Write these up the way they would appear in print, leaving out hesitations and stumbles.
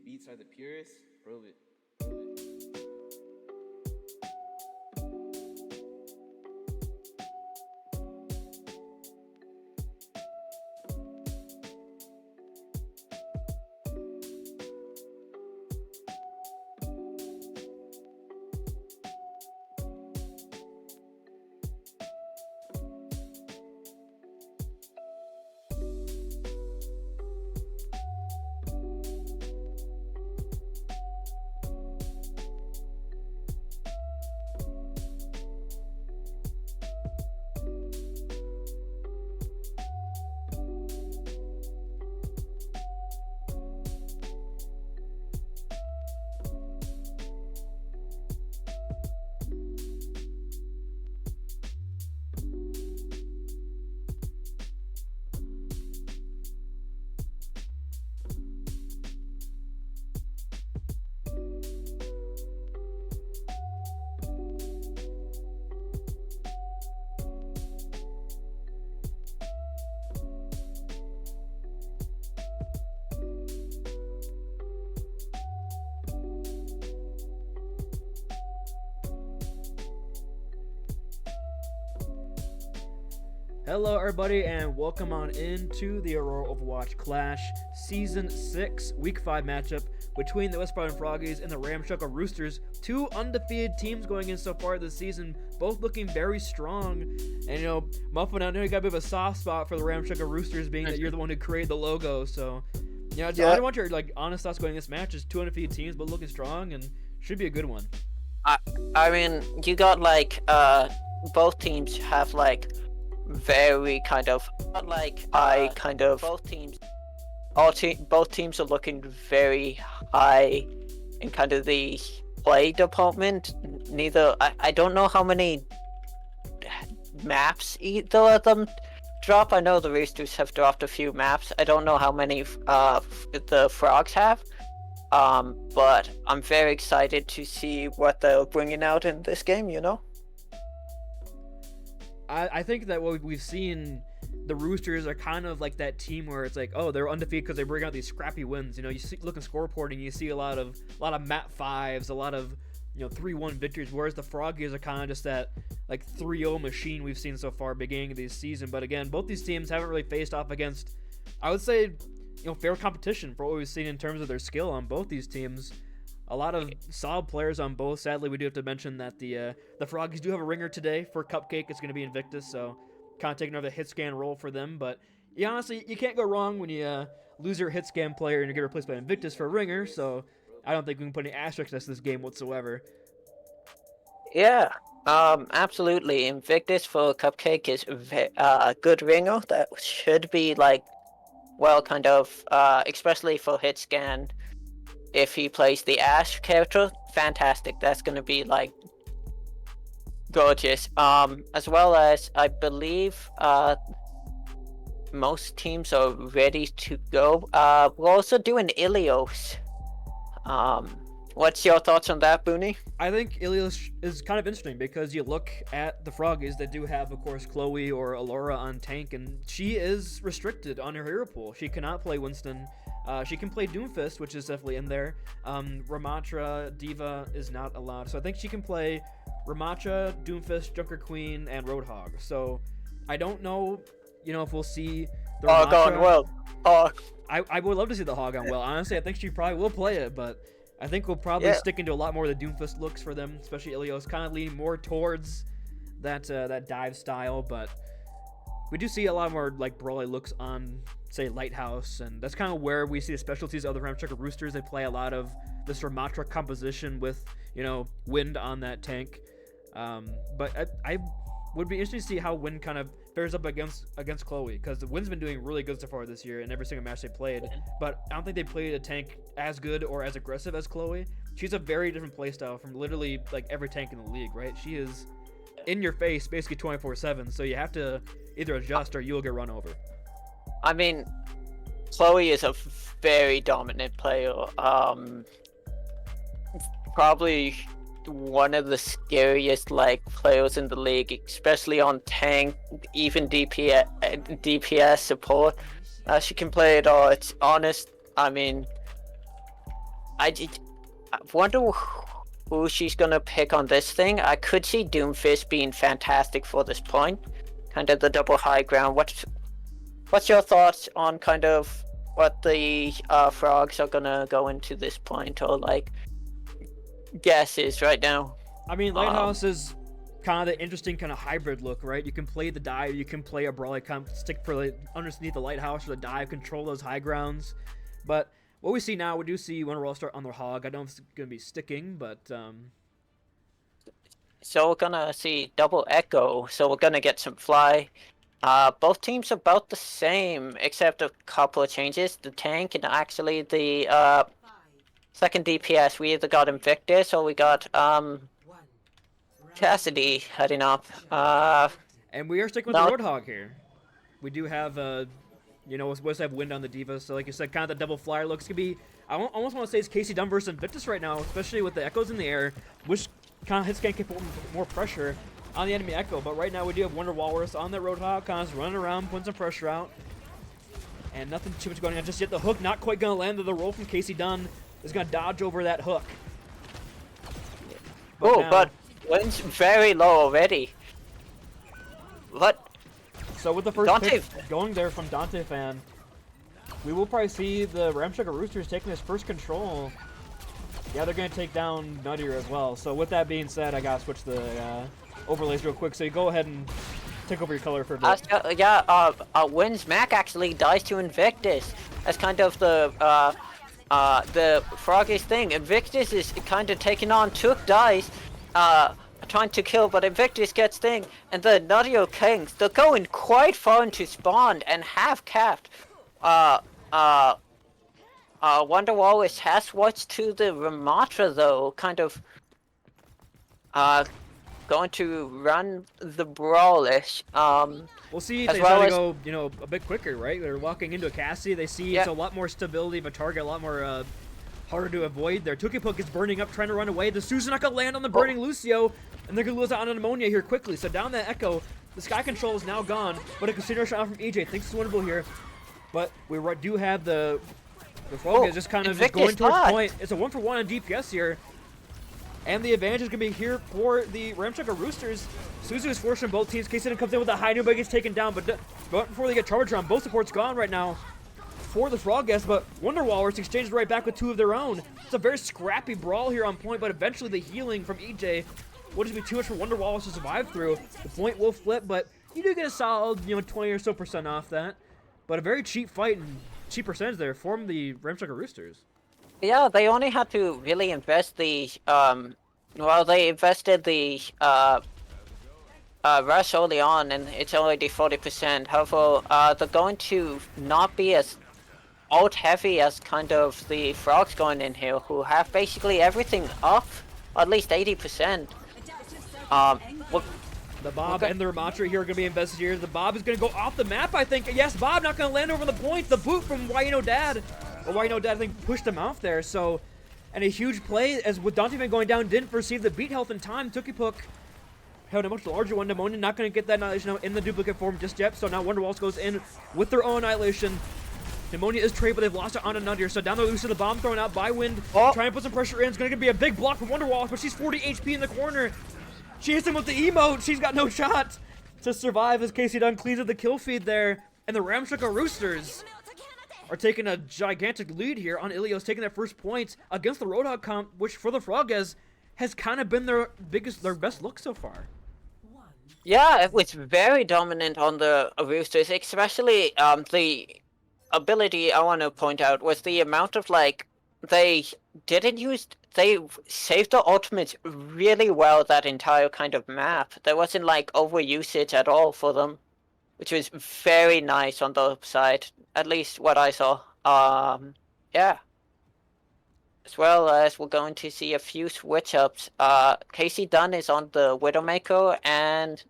beats are the purest. Prove it. Hello everybody and welcome on into the Aurora Overwatch Clash Season 6 Week 5 matchup between the Westfarthing Froggies and the Ramshackle Roosters. Two undefeated teams going in so far this season, both looking very strong. And Muffin, I know you got a bit of a soft spot for the Ramshackle Roosters being that you're the one who created the logo, so I don't want your honest thoughts going in this match. It's two undefeated teams but looking strong and should be a good one. I mean, you got both teams have very kind of both teams are looking very high in kind of the play department. I don't know how many maps either of them drop. I know the Roosters have dropped a few maps. I don't know how many the Frogs have, but I'm very excited to see what they're bringing out in this game, I think that what we've seen, the Roosters are kind of like that team where it's like, oh, they're undefeated because they bring out these scrappy wins. You look in score reporting, you see a lot of map 5s, a lot of 3-1 victories, whereas the Froggies are kind of just that 3-0 machine we've seen so far beginning of this season. But again, both these teams haven't really faced off against, I would say, fair competition for what we've seen in terms of their skill on both these teams. A lot of solid players on both. Sadly, we do have to mention that the Froggies do have a ringer today for Cupcake. It's going to be Invictus, so kind of taking another hit scan role for them. But honestly, you can't go wrong when you lose your hit scan player and you get replaced by Invictus for a ringer. So I don't think we can put any asterisks next to this game whatsoever. Yeah, absolutely. Invictus for Cupcake is a good ringer. That should be especially for hit scan. If he plays the Ash character, fantastic. That's going to be gorgeous. As well as I believe most teams are ready to go. We're also doing Ilios. What's your thoughts on that, Booney? I think Ilios is kind of interesting because you look at the Froggies that do have, of course, Chloe or Aurora on tank, and she is restricted on her hero pool. She cannot play Winston. She can play Doomfist, which is definitely in there. Ramatra, Diva is not allowed. So I think she can play Ramatra, Doomfist, Junker Queen, and Roadhog. So I don't know, if we'll see the Ramatra. Hog on well. I would love to see the Hog on well. Honestly, I think she probably will play it, but I think we'll probably stick into a lot more of the Doomfist looks for them, especially Ilios, kind of leaning more towards that dive style, but we do see a lot more brawly looks on, say, Lighthouse, and that's kind of where we see the specialties of the Ramshackle Roosters. They play a lot of this Ramatra composition with, Wind on that tank. But I would be interested to see how Wind kind of fares up against Chloe, because the Wind's been doing really good so far this year in every single match they played, but I don't think they played a tank as good or as aggressive as Chloe. She's a very different playstyle from literally every tank in the league, right? She is in your face basically 24/7, so you have to either adjust or you'll get run over. I mean, Chloe is a very dominant player. Probably one of the scariest players in the league, especially on tank, even DPS support. She can play it all. It's honest. I mean, I wonder who she's gonna pick on this thing. I could see Doomfist being fantastic for this point, kind of the double high ground. What's your thoughts on kind of what the frogs are gonna go into this point, or like guesses right now? I mean, Lighthouse is kind of the interesting kind of hybrid look, right? You can play the dive, you can play a brawl, like kind of stick for like underneath the Lighthouse or the dive, control those high grounds. But what we see now, we do see Wonderwall start on the hog. I don't know if it's gonna be sticking, but So we're gonna see double echo. So we're gonna get some fly. Both teams are about the same, except a couple of changes. The tank and actually the second DPS. We either got Invictus or we got Cassidy heading up. And we are sticking with the Roadhog here. We do have, you know, we also have wind on the D.Va, so like you said, kind of the double flyer looks could be. I almost want to say it's Casey Dunn versus Invictus right now, especially with the echoes in the air, which kind of hits can put more pressure on the enemy echo. But right now we do have Wonder Walrus on that Roadhog, kind of running around, putting some pressure out, and nothing too much going on just yet. The hook not quite going to land. The roll from Casey Dunn is going to dodge over that hook. But wind's very low already. What? So with the first Dante pick going there from Dante Fan, we will probably see the Ramshackle Roosters taking his first control. Yeah, they're going to take down Nuttier as well. So with that being said, I got to switch the overlays real quick. So you go ahead and take over your color for a bit. Wind's Mac actually dies to Invictus. That's kind of the Froggy's thing. Invictus is kind of taking on Took dies. Trying to kill, but Invictus gets thing, and the Nuttier Kings, they're going quite far into spawn and have capped. Wonder Walrus has switched to the Ramatra though, kind of going to run the brawlish. We'll see if they try to go, you know, a bit quicker, right? They're walking into a Cassie, they see it's a lot more stability of a target, a lot more harder to avoid. Their Tukipuk is burning up, trying to run away. The Susan not gonna land on the burning Lucio, and they're gonna lose out on Ammonia here quickly. So down that Echo, the Sky Control is now gone, but a casino shot from EJ thinks it's winnable here. But we do have the Frog is just kind of just going towards point. It's a 1-for-1 on DPS here. And the advantage is going to be here for the Ramshackle Roosters. Suzu is forcing both teams. Casey comes in with a high noob, but gets taken down. But before they get charged around, both supports gone right now for the Frog Guest. But Wonder Walrus exchanges right back with two of their own. It's a very scrappy brawl here on point, but eventually the healing from EJ will just be too much for Wonder Walrus to survive through. The point will flip, but you do get a solid, 20 or so % off that. But a very cheap fight and cheap percentage there from the Ramshackle Roosters. Yeah, they only had to really invest the, they invested the, rush early on, and it's already 40%. However, they're going to not be as ult heavy as kind of the Frogs going in here, who have basically everything up, at least 80%. The Bob and the Ramatra here are going to be invested here. The Bob is going to go off the map, I think. Yes, Bob not going to land over the point. The boot from Dad, I think, pushed him off there. So, and a huge play, as with Dante Van going down, didn't perceive the beat health in time. Tukipuk held a much larger one. Pneumonia not going to get that Annihilation out in the duplicate form just yet. So now Wonder Walrus goes in with their own Annihilation. Pneumonia is traded, but they've lost it on a Nuttier. So down there, Lucy, the bomb thrown out by Wind. Trying to put some pressure in. It's going to be a big block from Wonder Walrus, but she's 40 HP in the corner. She hits him with the emote. She's got no shot to survive as Casey Dunn cleans up the kill feed there. And the Ramshackle Roosters are taking a gigantic lead here on Ilios, taking their first points against the Roadhog comp, which for the Froggers has kind of been their best look so far. Yeah, it was very dominant on the Roosters, especially the ability I want to point out was the amount of they saved the ultimates really well that entire kind of map. There wasn't overusage at all for them, which was very nice on the side, at least what I saw. Yeah. As well as we're going to see a few switch ups. Casey Dunn is on the Widowmaker, and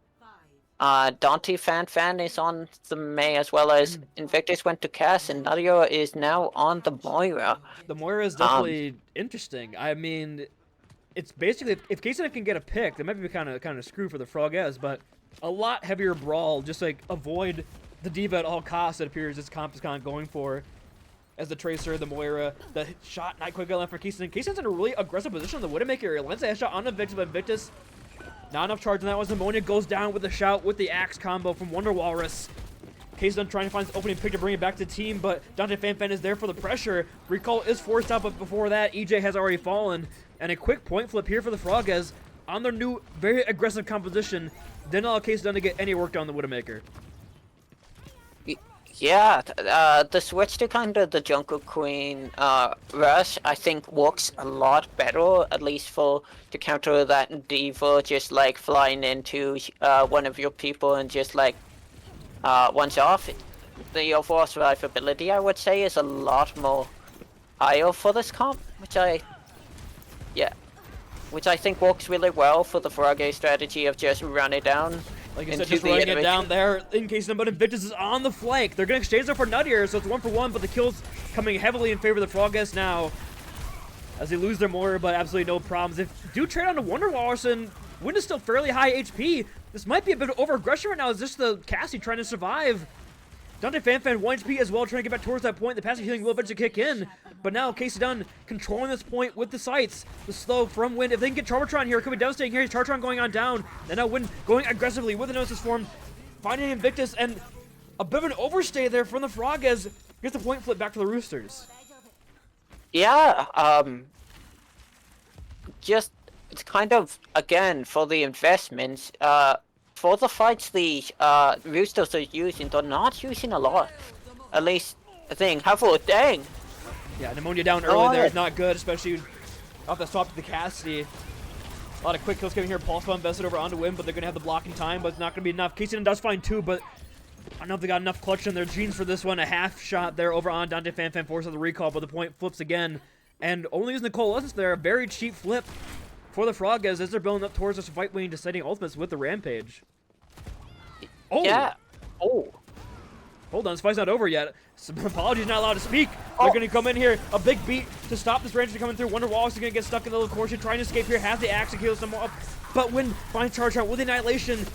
Dante Fan is on the May, as well as Invictus went to Cass, and Nadia is now on the Moira. The Moira is definitely interesting. I mean, it's basically, if Casey can get a pick, that might be kind of screwed for the Froggers, but a lot heavier brawl, just avoid the D.Va at all costs, it appears this comp is kind of going for. as the Tracer, the Moira, the shot not quite good enough for Keystone. Keystone's in a really aggressive position on the Widowmaker area. Lands a headshot on Invictus, but Invictus, not enough charge on that one. Pneumonia goes down with the shout with the axe combo from Wonder Walrus. Keystone trying to find his opening pick to bring it back to the team, but Dante Fanfan is there for the pressure. Recall is forced out, but before that, EJ has already fallen. And a quick point flip here for the Frog as on their new, very aggressive composition, didn't allow Keystone to get any work done on the Widowmaker. Yeah, the switch to kind of the Jungle Queen rush, I think works a lot better, at least to counter that D.Va just like flying into one of your people and just like once off. The overall survivability, I would say, is a lot more higher for this comp, which I think works really well for the Froggy strategy of just run it down. Like I said, just running it down there in case but Invictus is on the flank. They're going to exchange there for Nuttier, so it's 1-for-1, but the kills coming heavily in favor of the Frogges now as they lose their Moira, but absolutely no problems. If do trade on to Wonder Walrus, and Wind is still fairly high HP, this might be a bit of over-aggression right now. Is just the Cassie trying to survive. Dante Fanfan 1 HP as well, trying to get back towards that point. The passive healing will eventually kick in, but now Casey Dunn controlling this point with the sights. The slow from Wind. If they can get Charmatron here, it could be devastating here. Charmatron going on down. And now Wind going aggressively with the Gnosis form, finding Invictus, and a bit of an overstay there from the Frog as gets the point flip back for the Roosters. Yeah, just it's kind of, again, for the investments, for the fights the Roosters are using, they're not using a lot. At least, I think, dang. Yeah, Pneumonia down early there is not good, especially off the swap to the Cassidy. A lot of quick kills coming here. Pulse Bomb invested over onto Wind, but they're going to have the blocking time, but it's not going to be enough. Casey does find 2, but I don't know if they got enough clutch in their jeans for this one. A half shot there over on Dante Fanfan forces the recall, but the point flips again. And only using the Coalescence there, a very cheap flip for the Frog as they're building up towards this fight wing descending ultimates with the Rampage. Oh! Yeah. Oh. Hold on, this fight's not over yet. So, Apology's not allowed to speak. They're going to come in here. A big beat to stop this Ranger coming through. Wonder Wallace is going to get stuck in the little corner, trying to escape here. Has the axe to kill someone up. But Wind finds Charge Out with Annihilation.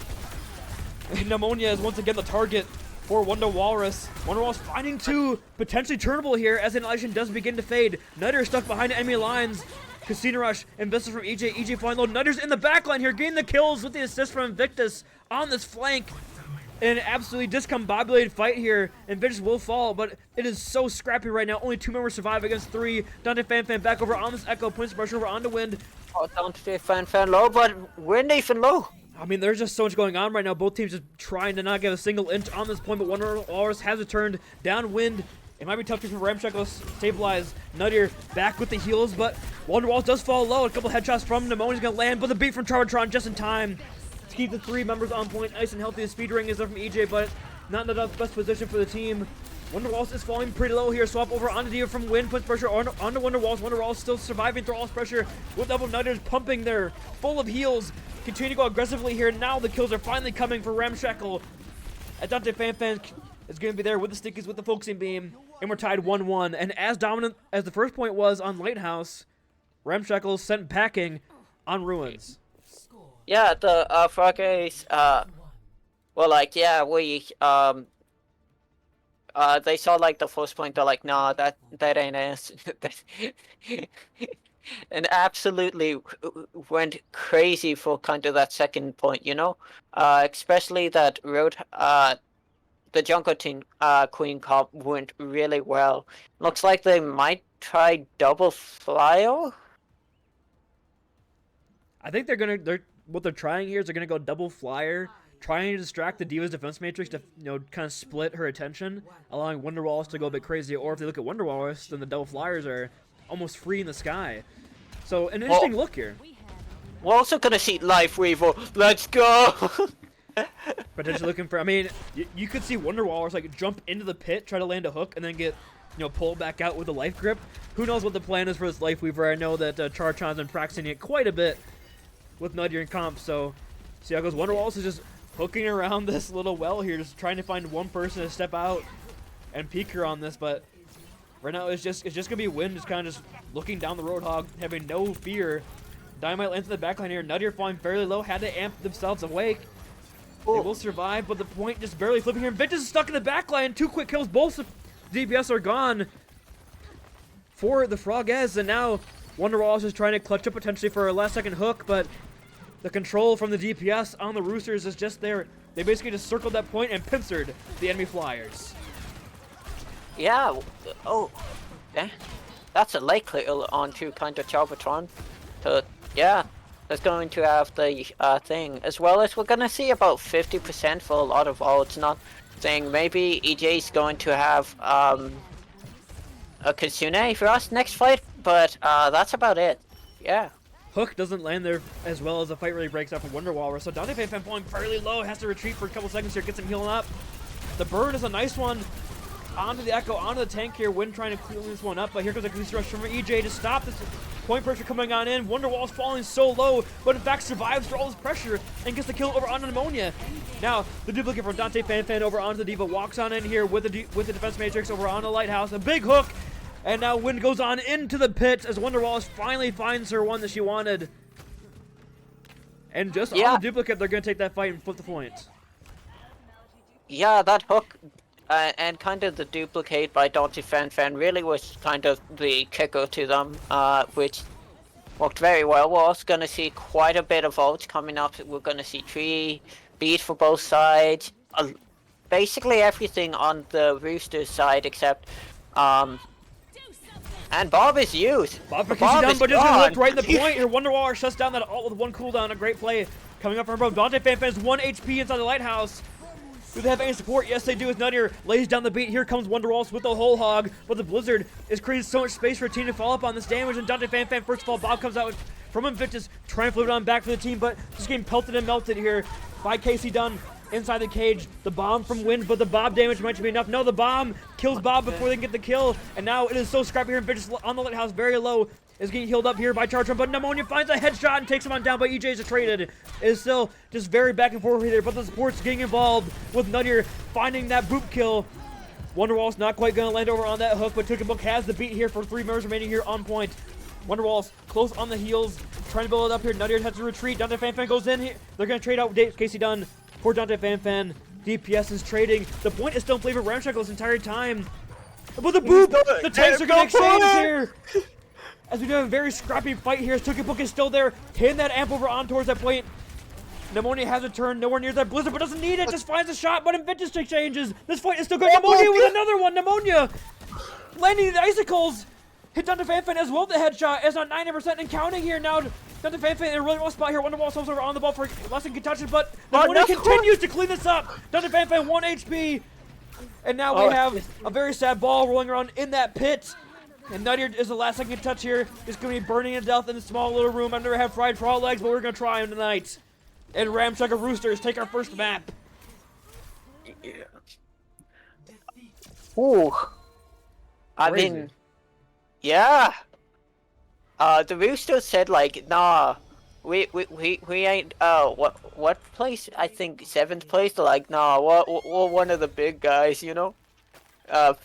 Pneumonia is once again the target for Wonder Walrus. Wonder Walrus finding 2, potentially turnable here as Annihilation does begin to fade. Nutter is stuck behind enemy lines. Casino Rush, Invictus from EJ. EJ flying low. Nutter's in the backline here, getting the kills with the assist from Invictus on this flank. An absolutely discombobulated fight here. Invictus will fall, but it is so scrappy right now. Only 2 members survive against 3. Dante Fanfan back over on this Echo, points pressure over onto Wind. Oh, Dante Fanfan low, but Wind even low. I mean, there's just so much going on right now. Both teams just trying to not get a single inch on this point, but Wonder Walrus has returned. Downwind. It might be tough for Ramshackle to stabilize. Nuttier back with the heals, but Wonder Walrus does fall low. A couple headshots from Pneumonia's going to land, but the beat from Charmatron just in time to keep the 3 members on point. Nice and healthy. The speed ring is there from EJ, but not in the best position for the team. Wonder Walrus is falling pretty low here. Swap over onto D.Va from Wind. Puts pressure onto Wonder Walrus. Wonder Walrus still surviving through all this pressure with double Nuttiers pumping there. Full of heals. Continue to go aggressively here. Now the kills are finally coming for Ramshackle. Dante Fanfan is going to be there with the stickies, with the focusing beam. And we're tied 1-1. And as dominant as the first point was on Lighthouse, Ramshackle sent packing on Ruins. Yeah, the Froggies, well, like, yeah, we, they saw, like, the first point, they're like, nah, that ain't us. And absolutely went crazy for kind of that second point, you know? Especially that the Jungle Queen comp went really well. Looks like they might try double flyer. I think what they're trying here is they're gonna go double flyer, trying to distract the D.Va's defense matrix to kind of split her attention, allowing Wonder Walrus to go a bit crazy. Or if they look at Wonder Walrus, then the double flyers are almost free in the sky. So an interesting look here. We're also gonna see Life Weaver. Let's go. Potentially looking for. I mean, you could see Wonder Walrus like jump into the pit, try to land a hook, and then get pulled back out with a life grip. Who knows what the plan is for this Life Weaver? I know that Chartron's been practicing it quite a bit with Nuttier and comp. So see how it goes. Wonder Walrus is just hooking around this little well here, just trying to find one person to step out and peek her on this. But right now it's just gonna be Wind, just kind of just looking down the Roadhog, having no fear. Dynamite lands in the backline here. Nuttier flying fairly low, had to amp themselves awake. They will survive, but the point just barely flipping here. Invictus is stuck in the backline. 2 quick kills. Both DPS are gone. for the Froggers, and now Wonder Walls is trying to clutch up potentially for a last-second hook, but the control from the DPS on the Roosters is just there. They basically just circled that point and pincered the enemy Flyers. Yeah. Oh, yeah. That's a late clear onto kind of Charvatron. So yeah, that's going to have the thing, as well as we're gonna see about 50% for a lot of votes. Not saying maybe EJ's going to have a Kitsune for us next fight, but that's about it. Yeah. Hook doesn't land there as well as the fight really breaks out for Wonder Walrus. So Dante Fan falling fairly low, has to retreat for a couple seconds here, gets him healing up. The burn is a nice one. Onto the Echo, onto the tank here. Win trying to clean this one up, but here comes a Goose Rush from EJ to stop this point pressure coming on in. Wonderwall's falling so low, but in fact survives for all this pressure and gets the kill over onto Pneumonia. Now, the duplicate from Dante Fan over onto the Diva walks on in here with the defense matrix over onto Lighthouse. A big hook, and now Win goes on into the pit as Wonderwall finally finds her one that she wanted. And just on the duplicate, they're going to take that fight and flip the point. Yeah, that hook and kind of the duplicate by Dante Fan really was kind of the kicker to them, which worked very well. We're also going to see quite a bit of votes coming up. We're going to see 3 beat for both sides. Basically everything on the Roosters side except... and Bob is used. Bob is down, but just gonna lift right in the point here. Wonderwall shuts down that ult with 1 cooldown. A great play coming up from above. Dante Fan has 1 HP inside the Lighthouse. Do they have any support? Yes, they do. As Nuttier lays down the beat. Here comes Wonderwalls with the whole hog. But the Blizzard is creating so much space for a team to follow up on this damage. And Dante Fan, first of all, Bob comes out from Invictus, trying to flip it on back for the team, but just getting pelted and melted here by Casey Dunn inside the cage. The bomb from Wind, but the Bob damage might be enough. No, the bomb kills Bob before they can get the kill. And now it is so scrappy here. Invictus on the Lighthouse, very low, is getting healed up here by Chartron, but Pneumonia finds a headshot and takes him on down, but EJ's traded. It is still just very back and forth here, but the support's getting involved with Nuttier finding that boop kill. Wonderwall's not quite going to land over on that hook, but Tookabuk has the beat here for 3 members remaining here on point. Wonderwall's close on the heels, trying to build it up here. Nuttier has to retreat. Dante Fan goes in here. They're going to trade out Casey Dunn for Dante Fan. DPS is trading. The point is still in favor of Ramshackle this entire time. But the boop! The tanks are going to exchange here! As we do have a very scrappy fight here, Tookabuk is still there, hitting that amp over on towards that point. Pneumonia has a turn, nowhere near that Blizzard, but doesn't need it, just finds a shot, but Invictus exchanges. This fight is still going. Pneumonia with another one, Pneumonia! Landing the icicles! Hit Dante Fan as well, the headshot, is on 90% and counting here now. Dante Fan in a really rough spot here. Wonderwall sells over on the ball for less than can touch it, but Pneumonia continues to clean this up. Dante Fan 1 HP. And now we have a very sad ball rolling around in that pit. And Nuttier is the last second touch here. It's going to be burning to death in a small little room. I've never had fried frog legs, but we're going to try them tonight. And Ramshackle Roosters take our first map. Yeah. Ooh. I mean, yeah. The Roosters said like, nah, we ain't. What place? I think 7th place. They're like, nah, we're one of the big guys, you know.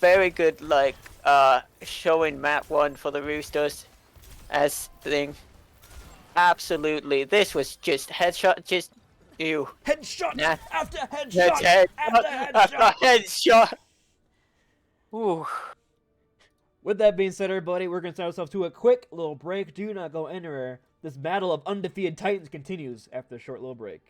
Very good, like, showing map 1 for the Roosters as thing. Absolutely, this was just headshot, just you. Headshot after headshot After headshot. Ooh. With that being said, everybody, we're going to send ourselves to a quick little break. Do not go anywhere. This battle of undefeated Titans continues after a short little break.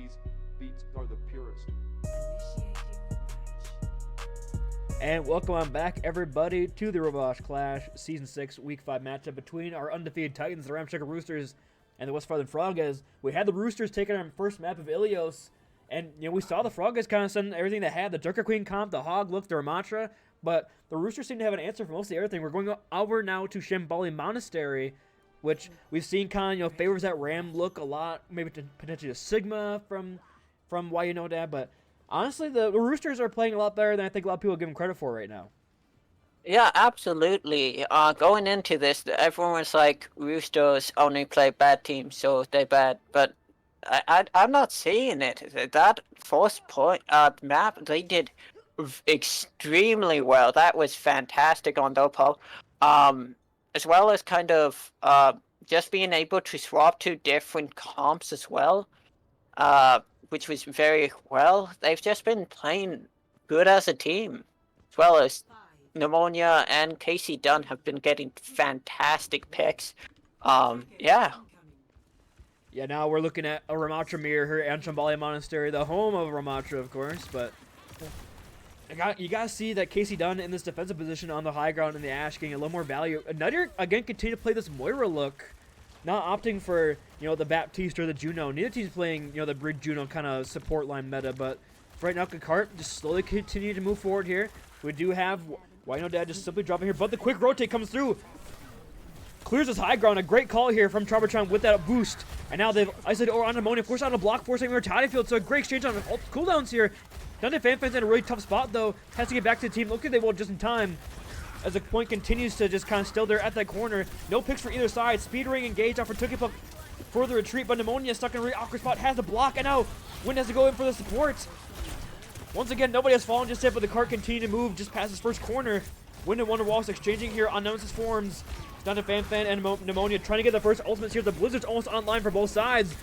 These beats are the purest. And welcome on back, everybody, to the Overwatch Clash Season 6 Week 5 matchup between our undefeated Titans, the Ramshackle Roosters, and the Westfarthing Froggers. We had the Roosters taking our first map of Ilios, and we saw the Froggers kind of send everything they had, the Durka Queen comp, the Hog look, the Ramatra, but the Roosters seem to have an answer for mostly everything. We're going over now to Shambali Monastery, which we've seen kind of, favors that Ram look a lot, maybe potentially a Sigma from Why You Know That, but honestly, the Roosters are playing a lot better than I think a lot of people give them credit for right now. Yeah, absolutely. Going into this, everyone was like, Roosters only play bad teams, so they're bad. But I'm not seeing it. That first point map, they did extremely well. That was fantastic on their part. As well as kind of just being able to swap to different comps as well. Which was very well. They've just been playing good as a team, as well as Pneumonia and Casey Dunn have been getting fantastic picks. Yeah. Yeah, now we're looking at a Ramatra mirror here at Shambali Monastery, the home of Ramatra, of course, but you gotta see that Casey Dunn in this defensive position on the high ground in the Ash getting a little more value. Nutter, again, continue to play this Moira look, not opting for, the Baptiste or the Juno. Neither team's playing, the Bridge Juno kind of support line meta, but right now, Kakart just slowly continue to move forward here. We do have Why No Dad just simply dropping here, but the quick rotate comes through. Clears his high ground. A great call here from Trarbotron with that boost. And now they've isolated Aurora on Ammonia, forced out a block, forcing Mortality Field. So a great exchange on cooldowns here. Dundee Fanfan's in a really tough spot, though. Has to get back to the team. Look at they will just in time. As the point continues to just kind of still there at that corner. No picks for either side. Speed ring engaged off for Tookie Puck for the retreat, but Pneumonia stuck in a really awkward spot. Has the block, and now Wind has to go in for the supports. Once again, nobody has fallen just yet, but the cart continued to move just past his first corner. Wind and Wonder Walls exchanging here on Nemesis forms. Down to Fan and Pneumonia trying to get the first ultimates here. The Blizzard's almost online for both sides.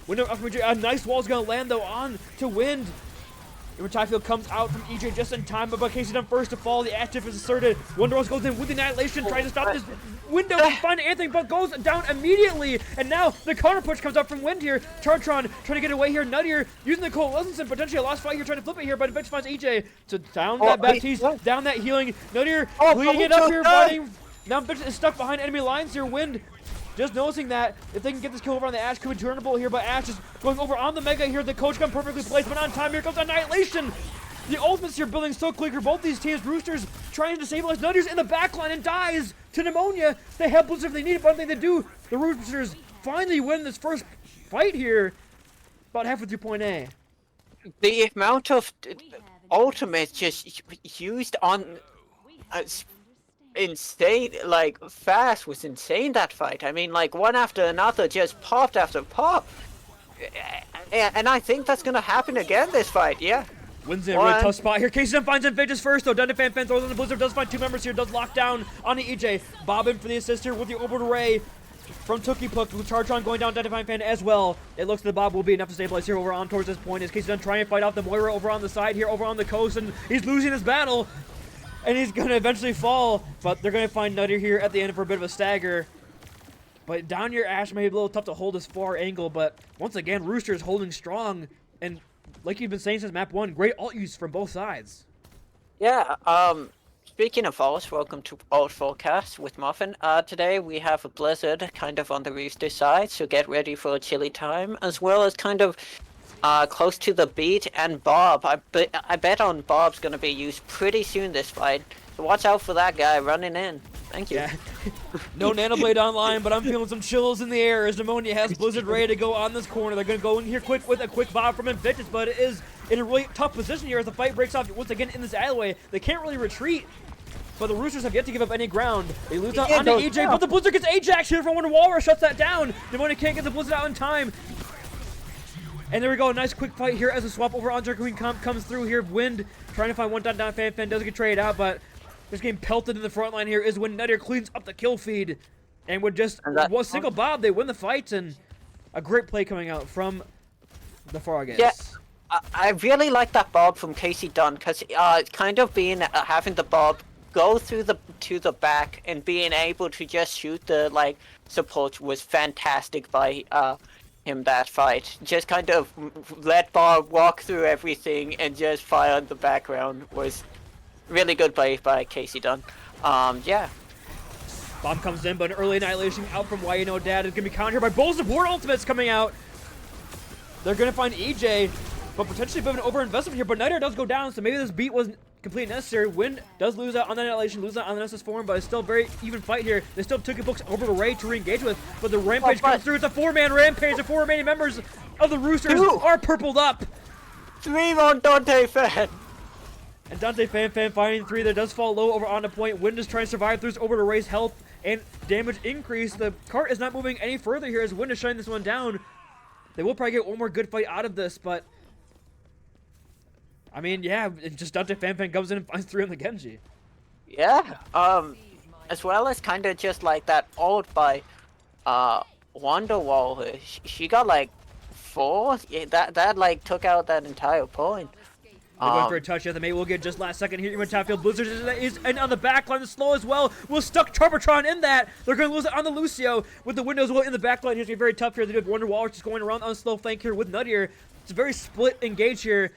Wind a nice wall's gonna land though on to Wind. Tyfield comes out from EJ just in time, but Casey Dunn first to fall. The active is asserted. Wonderwalls goes in with the Annihilation, trying to stop this window to find anything, but goes down immediately. And now the counter push comes up from Wind here. Chartron trying to get away here. Nuttier using the Cole Wilson, potentially a lost fight here, trying to flip it here, but eventually finds EJ. So down that Baptiste, down that healing. Nuttier cleaning it up here, fighting. Now Bitch is stuck behind enemy lines here. Wind just noticing that if they can get this kill over on the Ash, could be turnable here, but Ash is going over on the Mega here. The coach gun perfectly placed, but on time. Here comes Annihilation. The ultimates here building so quick for both these teams. Roosters trying to stabilize. Nuttier's in the backline and dies to Pneumonia. They have Blizzard if they need it, but I think they do. The Roosters finally win this first fight here. About halfway through point A. The amount of ultimates just used on insane, fast was insane, that fight. I mean, one after another, just popped after pop. And I think that's gonna happen again this fight, yeah. Wins in a really tough spot here. Casey Dunn finds Invages first, though. Dundee Fan throws on the Blizzard, does find two members here, does lock down on the EJ. Bob in for the assist here with the Orbital Ray from Tookie Puck, with Chartron going down Dundee Fan as well. It looks like the Bob will be enough to stabilize here over on towards this point, as Casey Dunn trying to fight off the Moira over on the side here, over on the coast, and he's losing his battle. And he's going to eventually fall, but they're going to find Nutter here at the end for a bit of a stagger. But down here, Ash may be a little tough to hold this far angle, but once again, Roosters holding strong. And like you've been saying since map 1, great ult use from both sides. Yeah, speaking of ults, welcome to Ult Forecast with Muffin. Today we have a Blizzard kind of on the Rooster side, so get ready for a chilly time, as well as kind of close to the beat, and Bob. I bet on Bob's gonna be used pretty soon this fight. So watch out for that guy running in. Thank you. Yeah. No Nanoblade online, but I'm feeling some chills in the air as Pneumonia has Blizzard ready to go on this corner. They're gonna go in here quick with a quick Bob from Invictus, but it is in a really tough position here as the fight breaks off once again in this alleyway. They can't really retreat, but the Roosters have yet to give up any ground. They lose out onto EJ, but the Blizzard gets Ajax here from Wonder Walrus, shuts that down. Pneumonia can't get the Blizzard out in time. And there we go, a nice quick fight here as the swap over on Durka Queen comes through here. Wind trying to find one down Fan doesn't get traded out, but just getting pelted in the front line here is when Nutter cleans up the kill feed. And with just one single Bob, they win the fight, and a great play coming out from the Froggers. Yeah, I really like that Bob from Casey Dunn, because kind of being having the Bob go through to the back and being able to just shoot the support was fantastic by him that fight. Just kind of let Bob walk through everything and just fire in the background was really good play by Casey Dunn. Yeah. Bob comes in, but an early annihilation out from Why You Know Dad is going to be countered by both support ultimates coming out. They're going to find EJ, but potentially a bit of an overinvestment here, but Nightmare does go down, so maybe this beat wasn't completely necessary. Wind does lose out on the annihilation, lose out on the Nessus form, but it's still a very even fight here. They still took books over to Ray to re-engage with, but the Rampage comes through. It's a 4-man Rampage. The 4 remaining members of the Roosters are purpled up. 3 on Dante Fan. And Dante Fan finding 3 that does fall low over on the point. Wind is trying to survive through over to Ray's health and damage increase. The cart is not moving any further here as Wind is shutting this one down. They will probably get one more good fight out of this, but I mean, yeah, just Dante Fan comes in and finds 3 on the Genji. Yeah, as well as kind of just like that ult by Wonderwall. She got like 4. Yeah, that like took out that entire point. They're going for a touch. Yeah, the mate will get just last second here. Even top field, Blizzard is and on the back line, the slow as well. Will stuck Charbatron in that. They're going to lose it on the Lucio with the windows well in the back line. Here's going to be very tough here. They do have Wonderwall just going around on the slow flank here with Nuttier. It's a very split engage here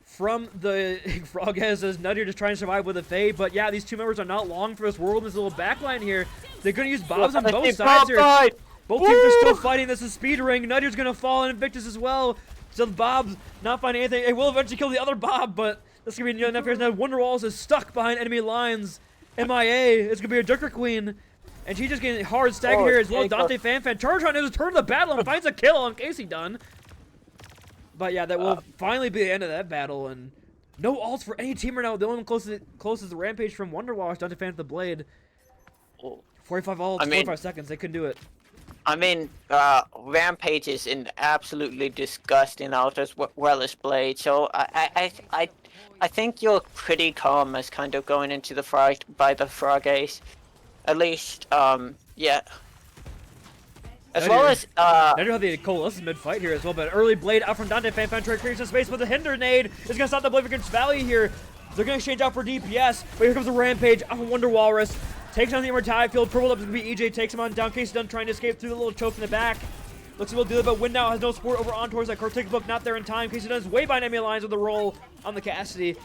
from the Frogheads as Nuttier just trying to survive with a Faye. But yeah, these 2 members are not long for this world in this little back line here. They're going to use Bobs on both sides here. Both teams are still fighting. This is speed ring. Nuttier's going to fall and Invictus as well. So the Bob's not finding anything. It will eventually kill the other Bob, but this is going to be enough here. Now Wonderwalls is stuck behind enemy lines. MIA. It's going to be a Joker Queen. And she's just getting hard staggered here as well. Dante Fan Charbatron is a turn of the battle and finds a kill on Casey Dunn. But yeah, that will finally be the end of that battle. And no ults for any team right now. The only one closest the Rampage from Wonderwall is Dante Fan with the Blade. 45 ults, 45 seconds. They couldn't do it. I mean, Rampage is in absolutely disgusting out as well as Blade, so I think you're pretty calm as kind of going into the fight by the Frog Ace. At least, yeah. As well as, I don't know how they coalesce mid-fight here as well, but early Blade out from Dante Fan trying to create some space, but the Hinder Nade is going to stop the Blade against Valley here. They're going to exchange out for DPS, but here comes the Rampage off of Wonder Walrus. Takes on the Immortality Field. Purple up is going to be EJ. Takes him on down. Casey Dunn trying to escape through the little choke in the back. Looks a little dealer, but Wind now has no support over on towards that Cortex Book. Not there in time. Casey Dunn is way behind enemy lines with a roll on the Cassidy.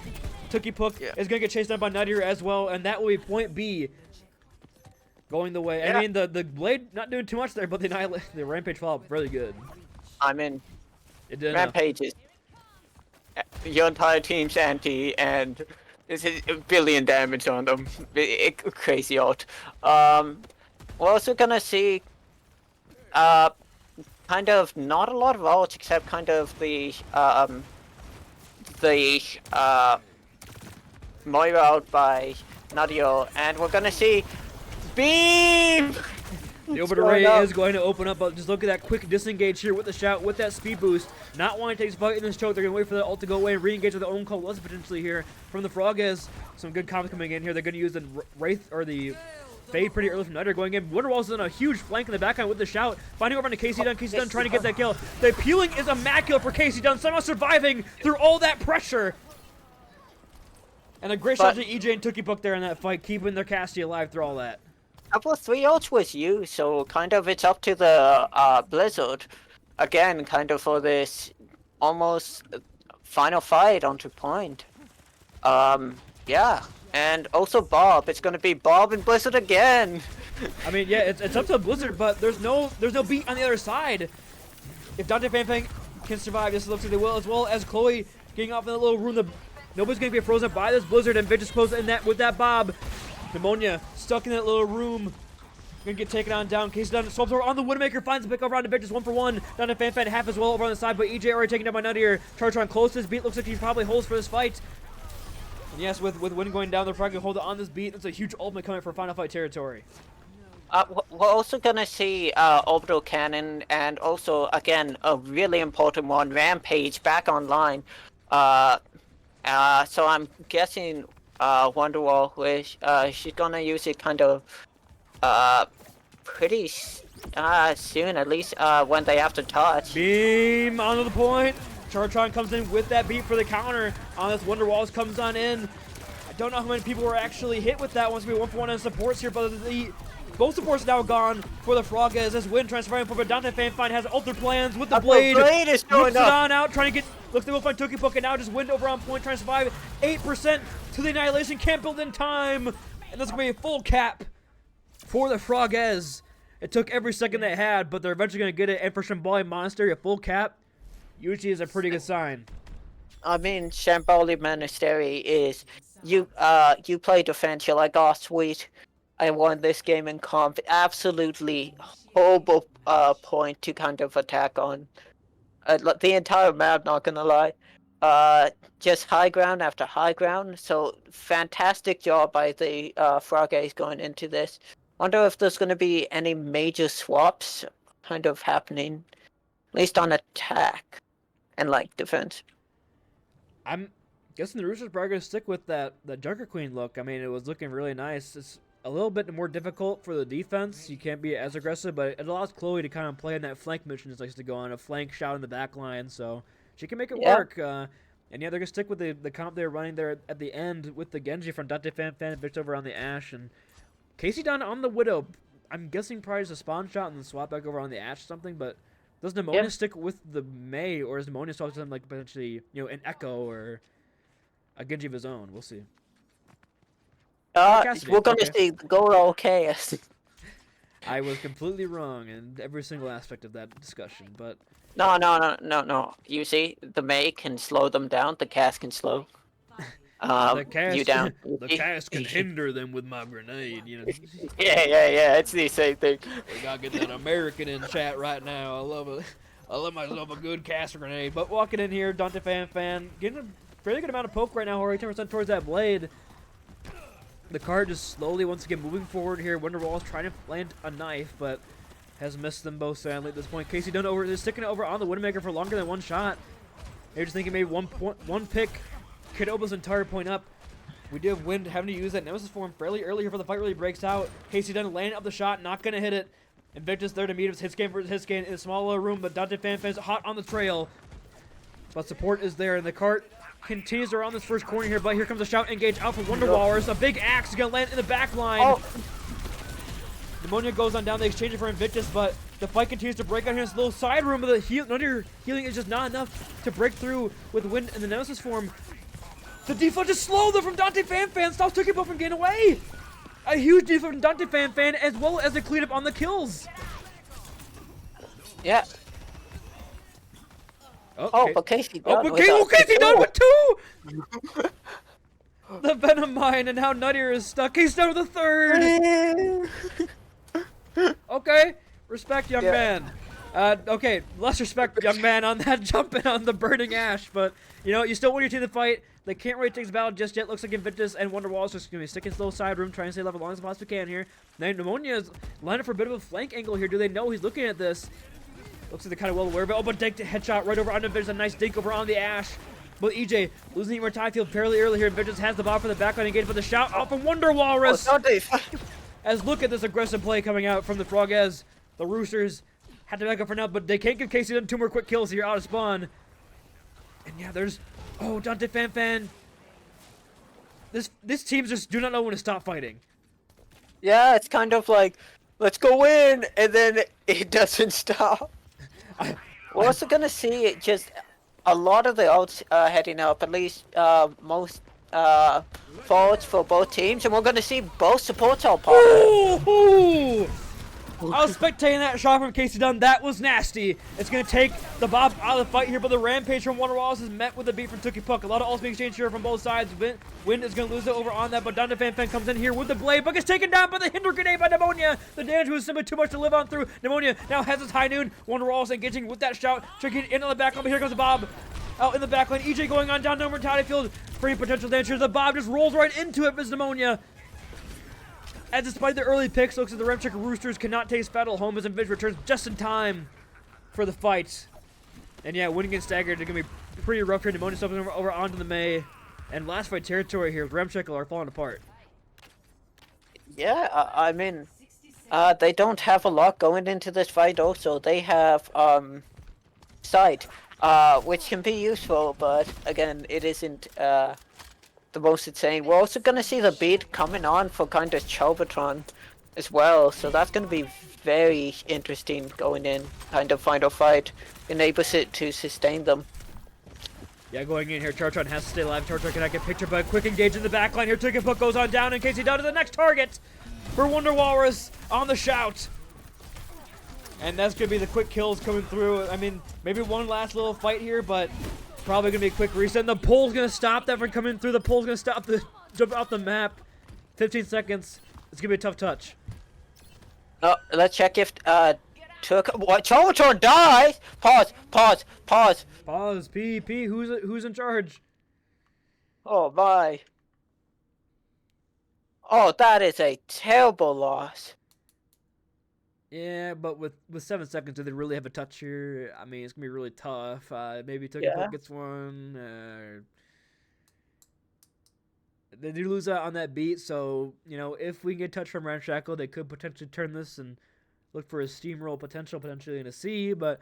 Tookie Pook is going to get chased down by Nuttier as well, and that will be point B going the way. I mean, the Blade not doing too much there, but the Rampage fell out really good. I mean, it did Rampage is your entire team's anti, and it's a billion damage on them. Crazy ult. We're also gonna see kind of not a lot of ults except kind of the Moira out by Nadio, and we're gonna see Beam! The Orbiter Ray is going to open up, but just look at that quick disengage here with the shout, with that speed boost. Not wanting to take this fight in this choke. They're going to wait for the ult to go away and re-engage with their own coalescence potentially here from the Frog. Is some good comments coming in here. They're going to use the Wraith or the Fade pretty early from Nutter going in. Wonderwall's on a huge flank in the backline with the shout. Finding over onto Casey Dunn. Casey Dunn trying to get that kill. The peeling is immaculate for Casey Dunn. Somehow surviving through all that pressure. And a great shot to EJ and Tookie Book there in that fight, keeping their Cassie alive through all that. Couple of 3 ults was used, so kind of it's up to the Blizzard again, kind of for this almost final fight onto point. Yeah, and also Bob. It's gonna be Bob and Blizzard again. I mean, yeah, it's up to Blizzard, but there's no beat on the other side. If Dante Fan can survive, this looks like they will, as well as Chloe getting off in the little room. Nobody's gonna be frozen by this Blizzard, and Vintage close in that with that Bob. Pneumonia stuck in that little room. Gonna get taken on down. Casey Dunn swapes over on the Widowmaker, finds the pick over on the Vintage 1-for-1. Down to Fan half as well over on the side, but EJ already taken down by Nuttier. Chartron close to this beat. Looks like he probably holds for this fight. And yes, with Wind going down, they're probably gonna hold it on this beat. It's a huge ultimate coming for final fight territory. We're also gonna see Orbital Cannon, and also again a really important one, Rampage back online. So I'm guessing Wonderwall, which she's gonna use it kind of pretty soon, at least when they have to touch. Beam onto the point. Chartron comes in with that beat for the counter on this. Wonderwalls comes on in. don't know how many people were actually hit with that. Once we 1-for-1 on supports here, but both supports now gone for the Frogges as Wind transferring for Dante Fanfine has altered plans with the blade. Blade is showing Looks it up. on out, trying to get. Looks they will find Toki Puck, and now just Wind over on point, trying to survive 8% to the Annihilation. Can't build in time, and that's gonna be a full cap for the Frogges. It took every second they had, but they're eventually gonna get it. And for Shamboli Monastery, a full cap usually is a pretty good sign. I mean, Shamboli Monastery is you play defense. You're like, oh sweet, I won this game in comp. Absolutely horrible point to kind of attack on. The entire map, not gonna lie. Just high ground after high ground. So fantastic job by the Frogges going into this. Wonder if there's gonna be any major swaps kind of happening, at least on attack and like defense. I'm guessing the Roosters are probably going to stick with the Junker Queen look. I mean, it was looking really nice. It's a little bit more difficult for the defense. You can't be as aggressive, but it allows Chloe to kind of play in that flank mission she likes to go on, a flank shot in the back line, so she can make it work. And yeah, they're going to stick with the comp they're running there at the end with the Genji from Dante Fanfan and Victor over on the Ashe. And Casey Dunn on the Widow. I'm guessing probably just a spawn shot and then swap back over on the Ashe or something, but does Pneumonia stick with the Mei, or is Pneumonia swap to them like potentially, an Echo or a Genji of his own? We'll see. We're gonna see Goro Chaos. I was completely wrong in every single aspect of that discussion, but No. You see, the Mei can slow them down. The cast can slow. You down. The cast can hinder them with my grenade. Yeah. It's the same thing. We gotta get that American in chat right now. I love it. I love myself a good cast grenade. But walking in here, Dante Fanfan getting a fairly good amount of poke right now. Already 10% towards that blade. The card just slowly once again moving forward here. Wonderwall's trying to land a knife, but has missed them both sadly at this point. Casey Dunn is sticking it over on the Widowmaker for longer than one shot. They're just thinking maybe one pick could open his entire point up. We do have Wind having to use that Nemesis form fairly early here before the fight really breaks out. Casey Dunn landing up the shot, not going to hit it. Invictus there to meet his scan versus his scan in a small little room, but Dante Fanfan's hot on the trail. But support is there, and the cart continues around this first corner here, but here comes a shout engage out for Wonderwallers. A big axe is going to land in the back line. Oh. Pneumonia goes on down, they exchange it for Invictus, but the fight continues to break out here in this little side room, but the healing is just not enough to break through with Wind in the Nemesis form. The default is slow though from Dante Fanfan, stops Toki Puck from getting away. A huge default from Dante Fanfan as well as the cleanup on the kills. Yeah. But Casey Dunn. Casey Dunn with two! The Venom Mine, and now Nuttier is stuck. He's down with a third. Okay, respect, young man. Okay, less respect, young man, on that jumping on the burning Ashe, but you still want your team to fight. They can't really take this battle just yet. Looks like Invictus and Wonderwall is just going to be sticking to the little side room, trying to stay alive as long as possibly can here. Now Pneumonia is lined up for a bit of a flank angle here. Do they know he's looking at this? Looks like they're kind of well aware of it. Oh, but headshot right over on Invictus. A nice dink over on the Ashe. But EJ losing more time field fairly early here. Invictus has the ball for the backline engage, but the shout out from Wonderwalrus. As look at this aggressive play coming out from the Frogges. The Roosters had to back up for now, but they can't give Casey two more quick kills here out of spawn. And yeah, there's Dante Fanfan. This team just do not know when to stop fighting. Yeah, it's kind of like, let's go in, and then it doesn't stop. We're also gonna see just a lot of the ults heading up, at least most forwards for both teams, and we're gonna see both supports all pop. I was spectating that shot from Casey Dunn. That was nasty. It's going to take the Bob out of the fight here, but the Rampage from Wonderwalls is met with a beat from Toki Puck. A lot of ults being exchanged here from both sides. Wind is going to lose it over on that, but Dante Fanfan comes in here with the blade. Puck is taken down by the Hinder Grenade by Pneumonia. The damage was simply too much to live on through. Pneumonia now has his high noon. Wonderwalls engaging with that shout. Tricking in on the back line, but here comes the Bob. Out in the back line. EJ going on down mortality field. Free potential damage here. The Bob just rolls right into it with Pneumonia. As despite the early picks, looks like the Ramshackle Roosters cannot taste battle home as Invis returns just in time for the fight. And yeah, winning against Staggered is going to be pretty rough here. Pneumonia stepping over onto the Mei. And last fight territory here with Ramshackle are falling apart. Yeah, I mean, they don't have a lot going into this fight also. They have sight, which can be useful, but again, it isn't the the most insane. We're also gonna see the beat coming on for kind of Chauvatron as well, so that's gonna be very interesting going in, kind of final fight, enables it to sustain them. Yeah, going in here, Chartron has to stay alive. Chartron cannot get pictured, but a quick engage in the back line here. Ticketbook goes on down in case he down to the next target for Wonder Walrus on the shout. And that's going to be the quick kills coming through. I mean, maybe one last little fight here, but probably going to be a quick reset. And the pole's going to stop that from coming through. The pole's going to stop the jump off the map. 15 seconds. It's going to be a tough touch. Oh, let's check if what Chauvatron dies. Pause. Pause. P. Who's in charge? Oh my. Oh, that is a terrible loss. Yeah, but with 7 seconds, do they really have a touch here? I mean, it's gonna be really tough. Maybe Ticketbook gets one. They do lose out on that beat, so you know if we can get touch from Ramshackle, they could potentially turn this and look for a steamroll potentially in a C. But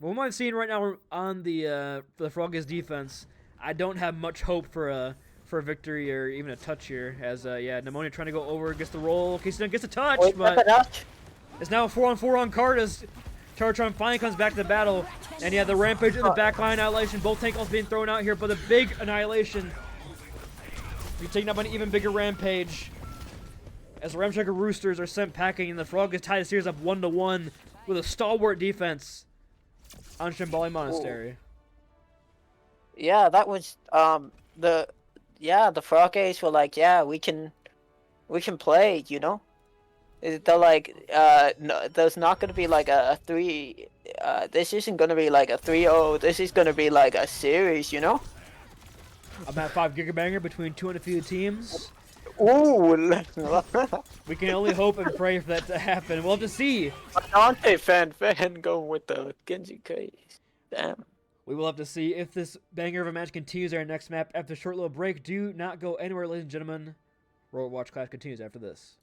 from what I'm seeing right now on the Froggies defense, I don't have much hope for a victory or even a touch here. As Pneumonia trying to go over, gets the roll. Casey gets a touch, but it's now a 4-on-4 on card as Chartron finally comes back to the battle. And yeah, the Rampage in the backline annihilation. Both tank ults being thrown out here, but the big annihilation. You're taking up an even bigger Rampage. As the Ramshackle Roosters are sent packing, and the Frog has tied the series up 1-1 with a stalwart defense on Shambhala Monastery. Yeah, that was the Froggies were like, yeah, we can play, you know. They're like, no, there's not gonna be like a 3. This isn't gonna be like a 3-0. This is gonna be like a series, you know. A Map 5 gigabanger between two undefeated teams. Ooh. We can only hope and pray for that to happen. We'll have to see. Dante fan going with the Genji craze. Damn. We will have to see if this banger of a match continues our next map after a short little break. Do not go anywhere, ladies and gentlemen. Overwatch class continues after this.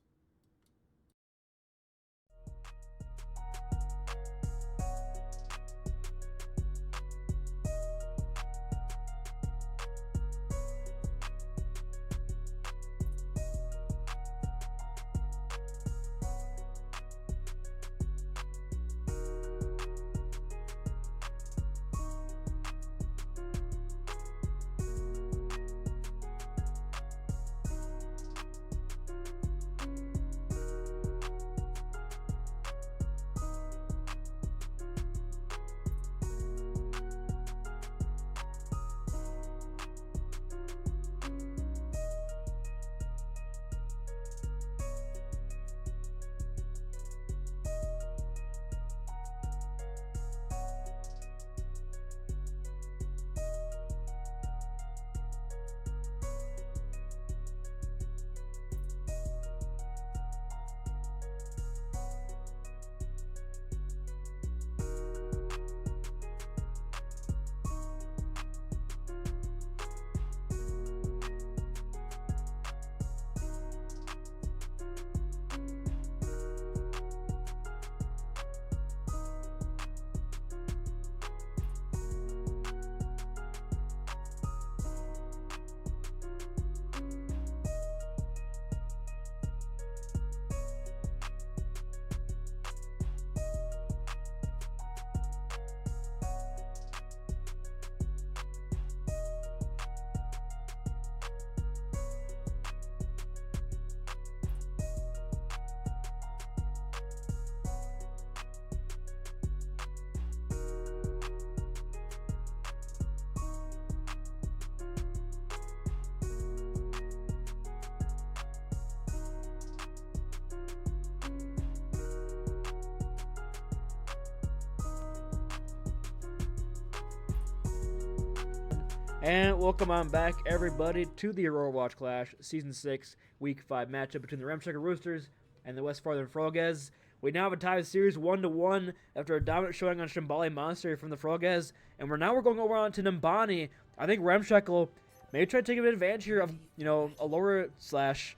And welcome on back, everybody, to the Overwatch Clash Season 6, Week 5 matchup between the Ramshackle Roosters and the Westfarthing Froggies. We now have a tied series 1-1 after a dominant showing on Shambhala Monastery from the Froggies. And we're going over on to Nambani. I think Ramshackle may try to take a bit of advantage here of, you know, Aurora slash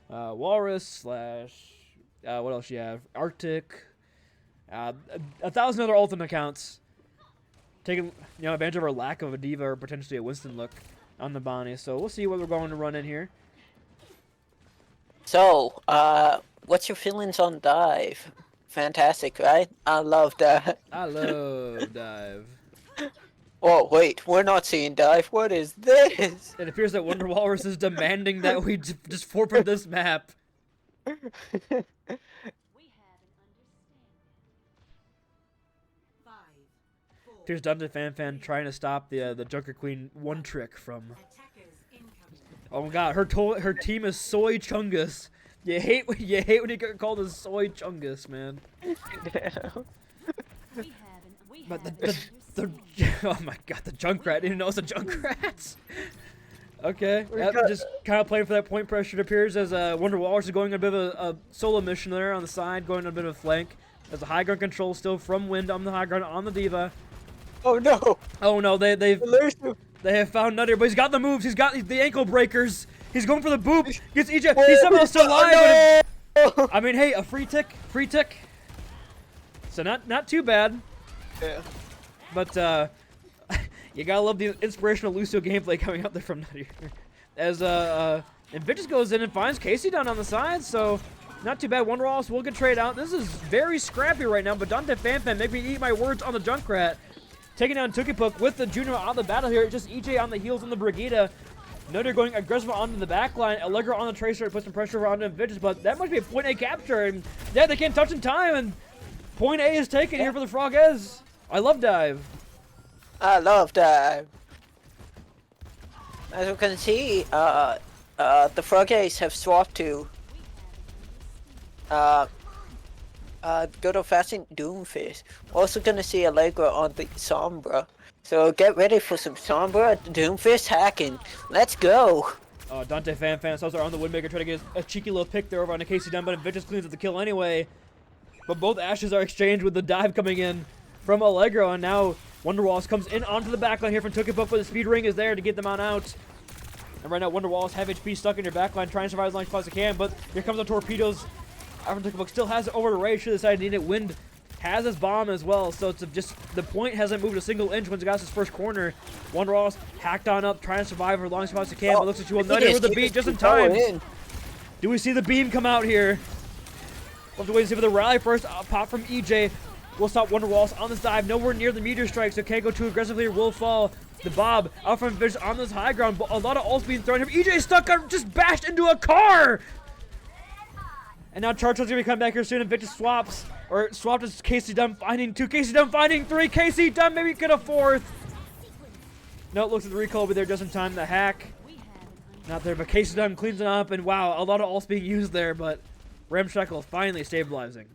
Walrus slash, what else you have? Arctic. 1,000 other ultimate accounts. Taking advantage of our lack of a Diva or potentially a Winston look. on the Bonnie. So we'll see what we're going to run in here. So, what's your feelings on dive? Fantastic, right? I love that. I love dive. Oh, wait, we're not seeing dive. What is this? It appears that Wonder Walrus is demanding that we just forfeit this map. Here's Dante Fan trying to stop the Junker Queen one trick from. Oh my God, her team is Soy Chungus. You hate when you get called a Soy Chungus, man. But the oh my God, the Junkrat didn't know it's a Junkrat. Okay, yep, just kind of playing for that point pressure. It appears as Wonder Walrus is going a bit of a solo mission there on the side, going on a bit of a flank. There's a high ground control still from Wind on the high ground on the Diva. Oh no! Oh no, they have found Nutter, but he's got the moves. He's got the ankle breakers. He's going for the boop. Gets EJ. He's somehow still alive. But I mean, hey, a free tick. So not too bad. Yeah. But you gotta love the inspirational Lucio gameplay coming out there from Nutter. As Invictus goes in and finds Casey down on the side, so not too bad. Wonder Walrus will get traded out. This is very scrappy right now, but Dante Fan make me eat my words on the Junkrat. Taking down Tukipuk with the Junior on the battle here. Just EJ on the heels on the Brigida. Nutter going aggressive onto the back line. Allegro on the Tracer to put some pressure onto Invictus, but that must be a point A capture. And yeah, they can't touch in time, and point A is taken here for the Frogez. I love dive. I love dive. As you can see, the Froggies have swapped to good old-fashioned Doomfist. Also gonna see Allegro on the Sombra. So get ready for some Sombra Doomfist hacking. Let's go! Dante Fan also are on the Windmaker trying to get a cheeky little pick there over on the Casey Dunn, but Invictus cleans up the kill anyway. But both Ashes are exchanged with the dive coming in from Allegro, and now Wonder Walrus comes in onto the backline here from Tukipuk, but the speed ring is there to get them on out. And right now Wonder Walrus have HP stuck in your backline, trying to survive as long as possible can, but here comes the torpedoes. Tukipuk still has it over to Ray, should decide to need it. Wind has his bomb as well, so it's just the point hasn't moved a single inch when he got his first corner. Wonder Walrus hacked on up, trying to survive for as long as possible can, but looks like you will Nutter with the beat just in time. Do we see the beam come out here? We'll have to wait and see for the rally first. Pop from EJ will stop Wonder Walrus on this dive. Nowhere near the meteor strike, so can't go too aggressively or will fall. The Bob out from Fish on this high ground, but a lot of ults being thrown here. EJ stuck on, just bashed into a car! And now Charcho's gonna be coming back here soon, and Victus swapped as Casey Dunn finding 2, Casey Dunn finding 3, Casey Dunn maybe get a 4th. No, it looks like the recall will be there just in time. The hack, not there, but Casey Dunn cleans it up, and wow, a lot of ults being used there, but Ramshackle finally stabilizing.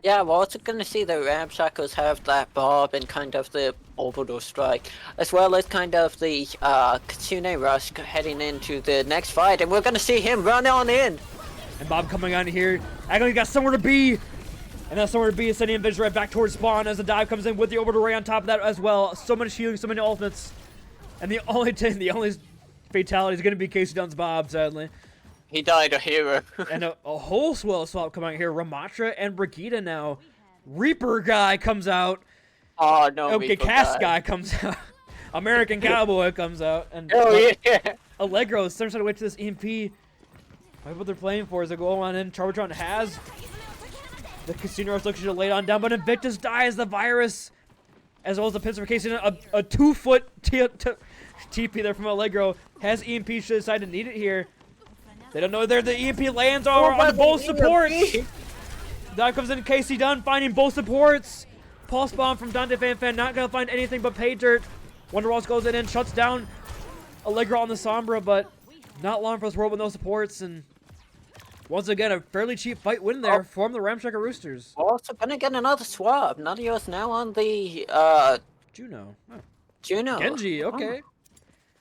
Yeah, we're also gonna see the Ramshackles have that Bob and kind of the Overdose Strike, as well as kind of the Kitsune Rush heading into the next fight, and we're gonna see him run on in. And Bob coming on here, acting like he got somewhere to be. And that somewhere to be is sending Invictus right back towards spawn as the dive comes in with the orbital ray on top of that as well. So much healing, so many ultimates. And the only fatality is going to be Casey Dunn's Bob, sadly. He died a hero. And a whole swell swap coming out here. Ramatra and Brigida now. Reaper guy comes out. Oh, no. Okay, Cast guy comes out. American Cowboy comes out. And yeah. Allegro is starting to wait to this EMP. What they're playing for is they go on in. Charbatron has the Casino Rush looks to lay on down, but Invictus dies the virus, as well as the pincer for Casey. A 2-foot TP there from Allegro has EMP. Should decide to need it here. They don't know whether the EMP lands on both supports. Dive comes in. Casey Dunn finding both supports. Pulse bomb from Dante Fan not gonna find anything but pay dirt. Wonder Walrus goes in and shuts down Allegro on the Sombra, but not long for this world with no supports. And once again, a fairly cheap fight win there from the Ramshackle Roosters. Also gonna get another swap. Nadio's now on the Juno. Oh. Juno. Genji, okay.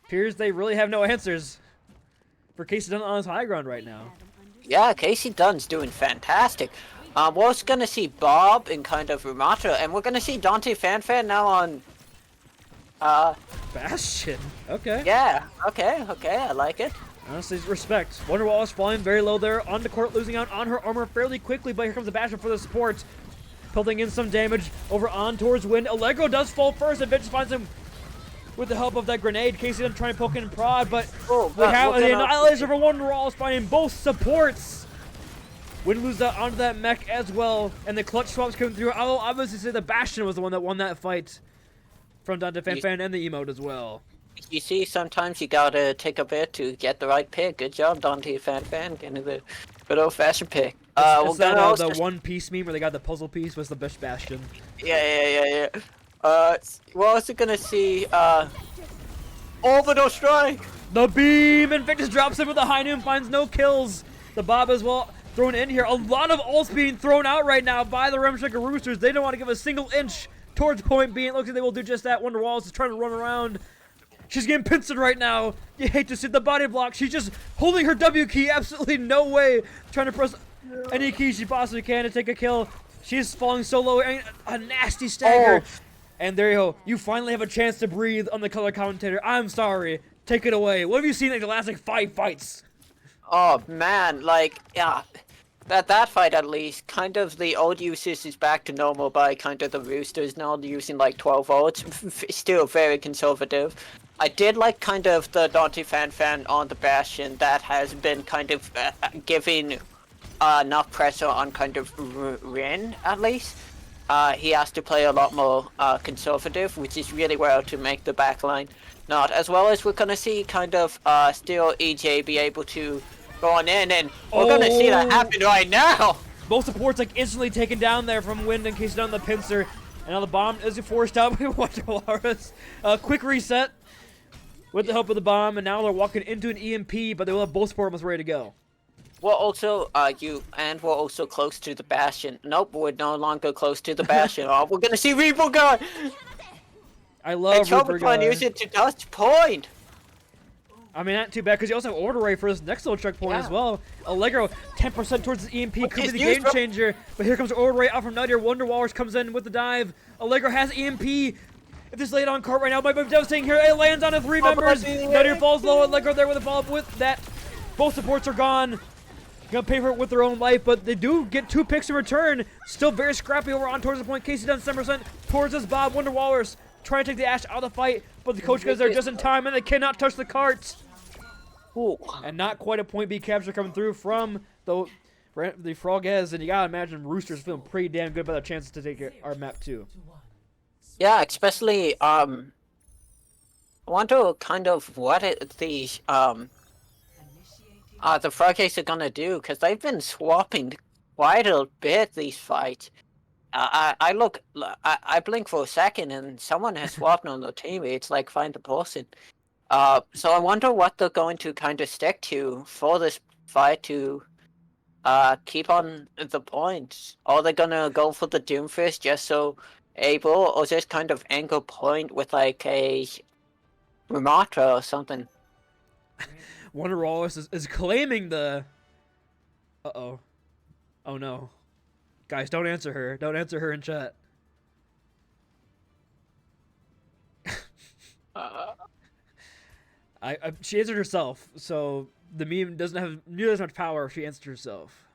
Appears they really have no answers for Casey Dunn on his high ground right now. Yeah, Casey Dunn's doing fantastic. We're also gonna see Bob and kind of Ramatra, and we're gonna see Dante Fan now on Bastion. Okay. Yeah, okay, I like it. Honestly, respect. Wonder Walrus falling very low there on the court, losing out on her armor fairly quickly, but here comes the Bastion for the support. Pelting in some damage over on towards Wind. Allegro does fall first, and Vince finds him with the help of that grenade. Casey done trying to poke in and prod, but Oh, we have we're the gonna- Annihilator for Wonderwalls finding both supports. Win lose that onto that mech as well, and the clutch swaps coming through. I'll obviously say the Bastion was the one that won that fight from Dante Fan and the emote as well. You see, sometimes you gotta take a bit to get the right pick. Good job, Dante Fan, getting the good old-fashioned pick. It's We're that, gonna also... the One Piece meme where they got the puzzle piece was the best Bastion. Yeah. We're also gonna see, Orbital Strike! The beam! Invictus drops in with a high noon, finds no kills. The Bob as well thrown in here. A lot of ults being thrown out right now by the Ramshackle Roosters. They don't want to give a single inch towards point B. It looks like they will do just that. Wonderwalls is trying to run around. She's getting pincered right now. You hate to see the body block. She's just holding her W key. Absolutely no way. Trying to press any key she possibly can to take a kill. She's falling so low. A nasty stagger. Oh. And there you go. You finally have a chance to breathe on the color commentator. I'm sorry. Take it away. What have you seen in the last like 5 fights? Oh man, like, yeah. That fight at least, kind of the old usage is back to normal by kind of the Roosters now using like 12 volts. Still very conservative. I did like kind of the Dante Fan on the Bastion that has been kind of giving enough pressure on kind of Rin at least. He has to play a lot more conservative, which is really well to make the backline not as well as we're gonna see kind of still EJ be able to go on in, and we're gonna see that happen right now. Both supports like instantly taken down there from Wind in case down the pincer. And now the bomb is forced out by Wonderwalls. Quick reset with the help of the bomb, and now they're walking into an EMP, but they will have both support almost ready to go. We're also we're also close to the Bastion. Nope, we're no longer close to the Bastion. Oh, we're gonna see Reaper guy. I love Reaper trying to guy. use it to touch point. I mean, not too bad, because you also have Order for his next little checkpoint as well. Allegro, 10% towards the EMP, could be the game changer. But here comes Order out from Nadir. Wonderwallers comes in with the dive. Allegro has EMP. If this laid on cart right now, might be devastating here. It lands on 3 members. Nadir falls low. Allegro there with a follow-up with that. Both supports are gone. Gonna pay for it with their own life, but they do get 2 picks in return. Still very scrappy over on towards the point. Casey done 7% towards us. Bob Wonderwallers trying to take the Ash out of the fight, but the coach gets there just in time, and they cannot touch the cart. Ooh. And not quite a point B capture coming through from the Frogez, and you gotta imagine Roosters feeling pretty damn good about their chances to take our map too. Yeah, especially I wonder kind of what the Froggies are gonna do, because they've been swapping quite a bit these fights. I blink for a second and someone has swapped on the team. It's like find the person. So I wonder what they're going to kind of stick to for this fight to keep on the points. Are they gonna go for the Doomfist just so able, or just kind of angle point with like a Ramatra or something? Wonderwallers is claiming the... Uh-oh. Oh no. Guys, don't answer her. Don't answer her in chat. She answered herself, so the meme doesn't have nearly as much power if she answered herself.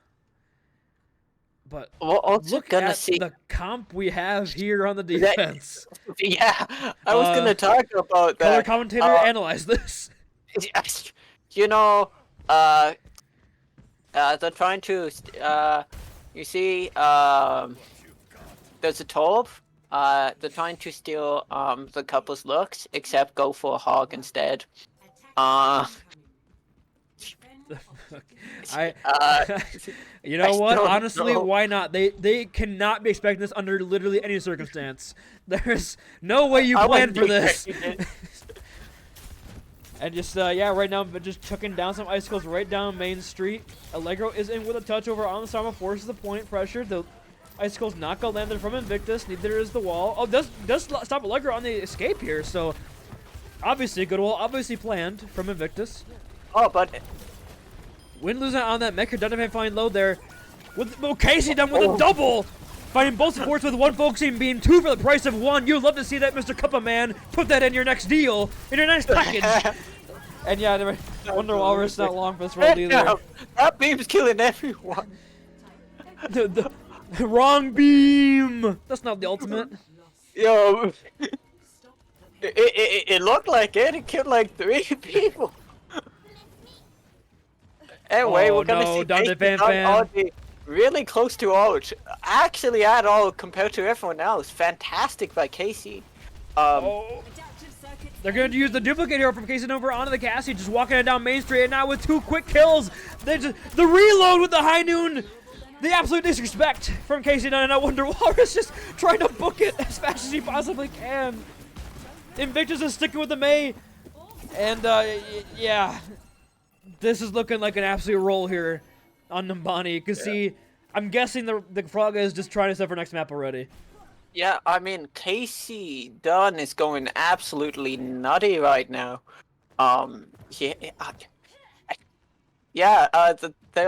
But We're also look gonna at see the comp we have here on the defense. Yeah, I was gonna talk about that. Color commentator, analyze this. You know, they're trying to, you see, there's a Torb. They're trying to steal the couple's looks, except go for a hog instead. You know what? don't Honestly, know. why not? They cannot be expecting this under literally any circumstance. There's no way you planned for this. And just, yeah, right now, but just chucking down some icicles right down Main Street. Allegro is in with a touch over on the Sama, forces the point pressure. The icicles not gonna land there from Invictus, neither is the wall. Oh, does stop Allegro on the escape here, so obviously good wall, obviously planned from Invictus. Oh, but Win losing on that Mecha, doesn't find low there. With Casey done with a double! Finding both supports with 1 focusing beam, 2 for the price of 1. You'd love to see that, Mr. Cuppa Man. Put that in your next deal, in your next package. And yeah, Wonderwalrus not long for this world either. no, that beam's killing everyone. The wrong beam! That's not the ultimate. Yo. It looked like it. It killed like 3 people. Anyway, Oh, we're gonna no, see Dante Casey Fan Fan. Audi really close to out. Actually, at all compared to everyone else. Fantastic by Casey. Oh. They're going to use the duplicate hero from Casey over onto the Cassie, just walking it down Main Street, and now with 2 quick kills, the reload with the high noon, the absolute disrespect from Casey Dunn, and I wonder Walrus just trying to book it as fast as he possibly can. Invictus is sticking with the May, and yeah, this is looking like an absolute roll here on Numbani. You can see, I'm guessing the Frog is just trying to set for next map already. Yeah, I mean, Casey Dunn is going absolutely nutty right now. They're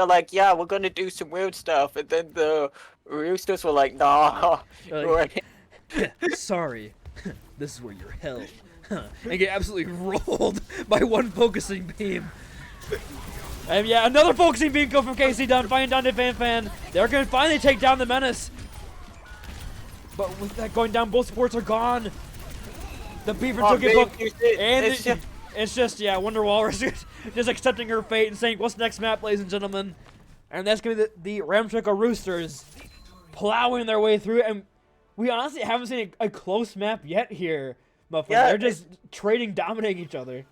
like, yeah, we're gonna do some weird stuff, and then the Roosters were like, nah. Like, sorry, this is where you're held. And get absolutely rolled by one focusing beam. And yeah, another focusing beam come from KC Dunn, finding Dante Fan Fan. They're gonna finally take down the Menace. But with that going down, both supports are gone. The Beaver took it book, and it's just yeah, Wonder Walrus just accepting her fate and saying, "What's next map, ladies and gentlemen?" And that's gonna be the Ramshackle Roosters plowing their way through. And we honestly haven't seen a close map yet here, Muffin. Yeah, they're just trading, dominating each other.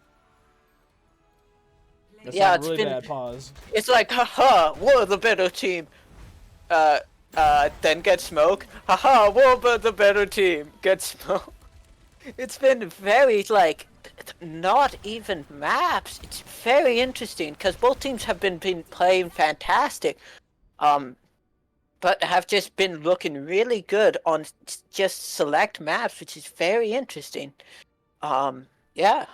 That's yeah, a really bad pause. It's like, haha, we're the better team. Then get smoke. Haha, we're the better team. Get smoke. It's been very, like, not even maps. It's very interesting, because both teams have been playing fantastic. But have just been looking really good on just select maps, which is very interesting. Yeah.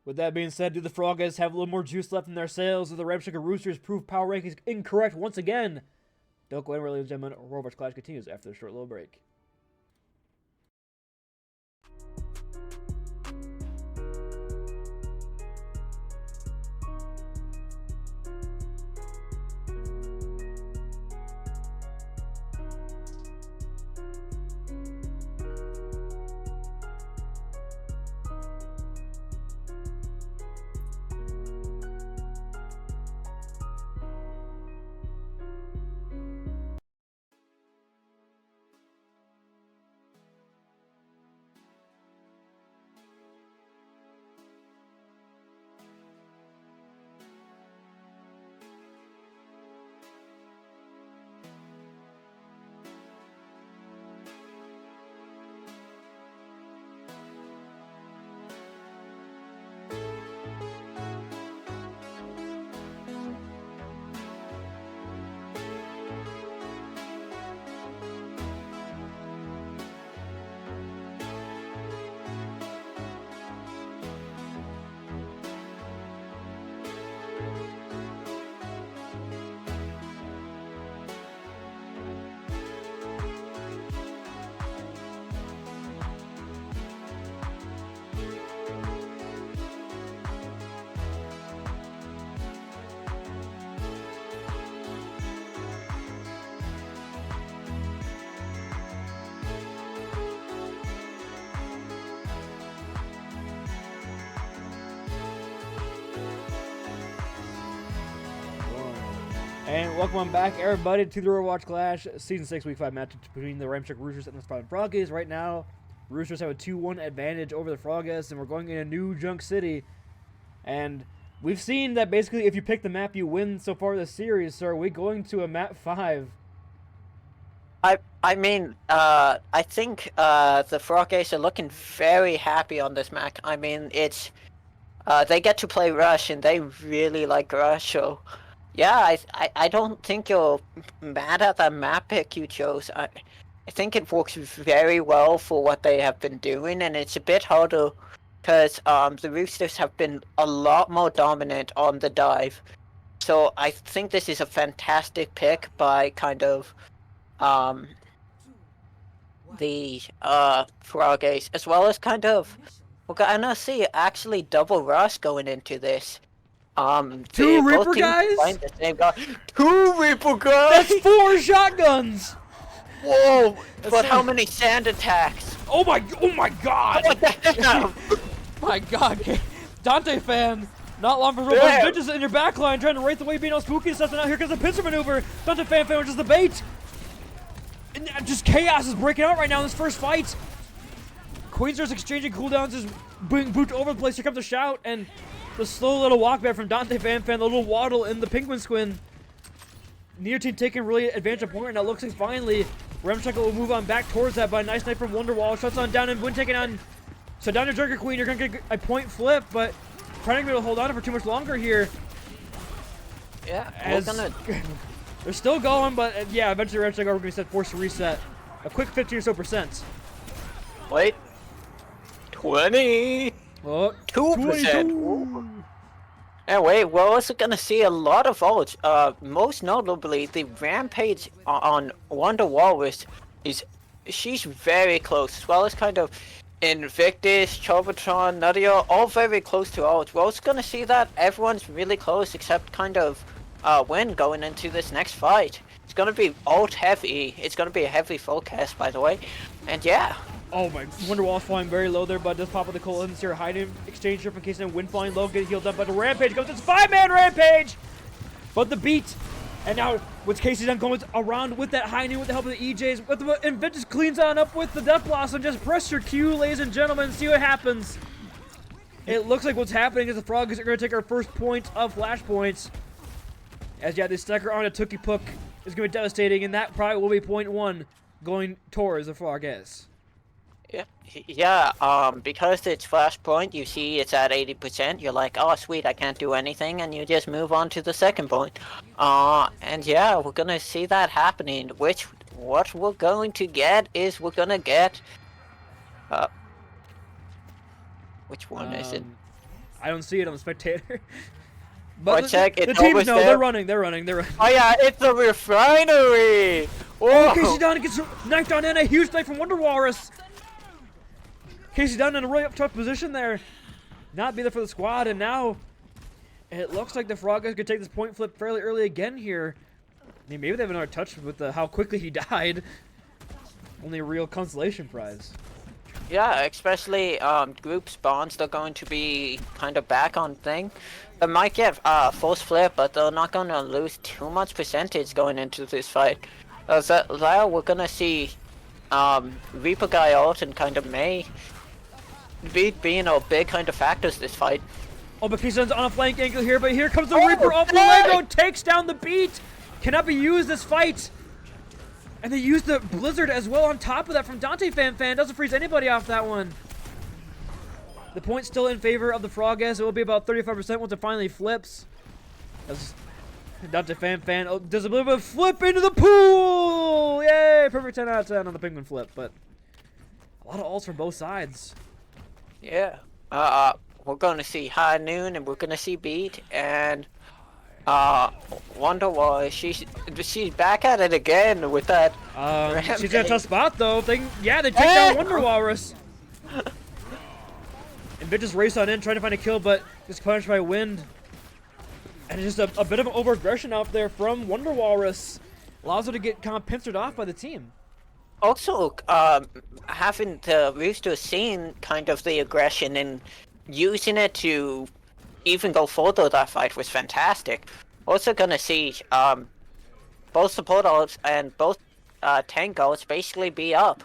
With that being said, do the Frog guys have a little more juice left in their sails? Do the Ramshackle Roosters prove power rankings incorrect once again? Don't go anywhere, ladies and gentlemen. Overwatch Clash continues after a short little break. And welcome back, everybody, to the Overwatch Clash Season 6 Week 5 match between the Ramshackle Roosters and the Westfarthing Froggies. Right now, Roosters have a 2-1 advantage over the Froggies, and we're going into New Junk City. And we've seen that basically if you pick the map, you win so far this series. So are we going to a map 5? I mean, I think the Froggies are looking very happy on this map. I mean, it's they get to play Rush, and they really like Rush, so... Yeah, I don't think you're mad at that map pick you chose. I think it works very well for what they have been doing, and it's a bit harder because the Roosters have been a lot more dominant on the dive. So I think this is a fantastic pick by kind of the Froggies, as well as kind of we're gonna see actually double rush going into this. Two Reaper guys? The same guy. 2 Reaper guys? That's 4 shotguns! Whoa! But how many sand attacks? Oh my god! What the hell? My god, Dante fan, not long for real. Damn. Bitches in your backline trying to rate the way being all spooky and stuff. And now here comes the pincer maneuver. Dante fan which is the bait. And just chaos is breaking out right now in this first fight. Queensers exchanging cooldowns, just being booted over the place. Here comes a shout and the slow little walk back from Dante fan, the little waddle in the penguin squin. Neither team taking really advantage of point, and it looks like finally Ramshackle will move on back towards that, but a nice knife from Wonderwall. Shuts on down and Win taking on. So down to Joker Queen, you're gonna get a point flip, but trying to be able to hold on for too much longer here. Yeah, As they're still going, but yeah, eventually Ramshackle are gonna be forced to reset. A quick 15 or so percent. Wait. 20. Oh, 2%. And wait, we're also gonna see a lot of ults. Most notably, the Rampage on Wonder Walrus she's very close, as well as kind of Invictus, Chobotron, Nadia, all very close to ults. We're also gonna see that everyone's really close, except kind of Win going into this next fight. It's gonna be ult heavy. It's gonna be a heavy full cast, by the way. And yeah. Oh my, Wonderwall's flying very low there, but does pop with the cold ends here, hiding exchange here in case of Win flying low, get healed up, but the Rampage goes, it's 5-man Rampage! But the beat, and now what's Casey done going around with that high noon with the help of the EJs, but the Invictus cleans on up with the Death Blossom, just press your Q, ladies and gentlemen, see what happens. It looks like what's happening is the Frogs are going to take our first point of flashpoints. As yeah, this stacker on a Tookie Puck is going to be devastating, and that probably will be point 1 going towards the Frogs. Yeah, because it's Flashpoint, you see it's at 80%, you're like, oh sweet, I can't do anything, and you just move on to the second point. And yeah, we're gonna see that happening, what we're going to get is we're gonna get, which one is it? I don't see it on the spectator. But check, the it's teams always know, there. they're running. Oh yeah, it's a refinery! Whoa! Oh, Casey Dunn gets knifed on in, a huge knife from Wonder Walrus. Casey Dunn in a really tough position there. Not be there for the squad, and now it looks like the Frog guys could take this point flip fairly early again here. I mean, maybe they have another touch with how quickly he died. Only a real consolation prize. Yeah, especially group spawns, they're going to be kind of back on thing. They might get false flip, but they're not going to lose too much percentage going into this fight. Now we're going to see Reaper Guy ult and kind of May being a big kind of factors this fight. Oh, but Casey Dunn's on a flank angle here, but here comes the Reaper off the Lego, takes down the beat. Cannot be used this fight. And they used the Blizzard as well on top of that from Dante Fan. Doesn't freeze anybody off that one. The point's still in favor of the Frog as it will be about 35% once it finally flips. As Dante Fan does a little bit of flip into the pool. Yay! Perfect 10 out of 10 on the Penguin flip, but a lot of ults from both sides. Yeah. We're going to see High Noon and we're going to see Beat and Wonderwall. She's back at it again with that. She's in a tough spot though. They take down Wonder Walrus. And bitches race on in, trying to find a kill, but just punished by wind. And it's just a bit of an over-aggression out there from Wonder Walrus. Allows her to get kind of pincered off by the team. Also, having the Roosters seen kind of the aggression and using it to even go further that fight was fantastic. Also gonna see both support ults and both tank ults basically be up.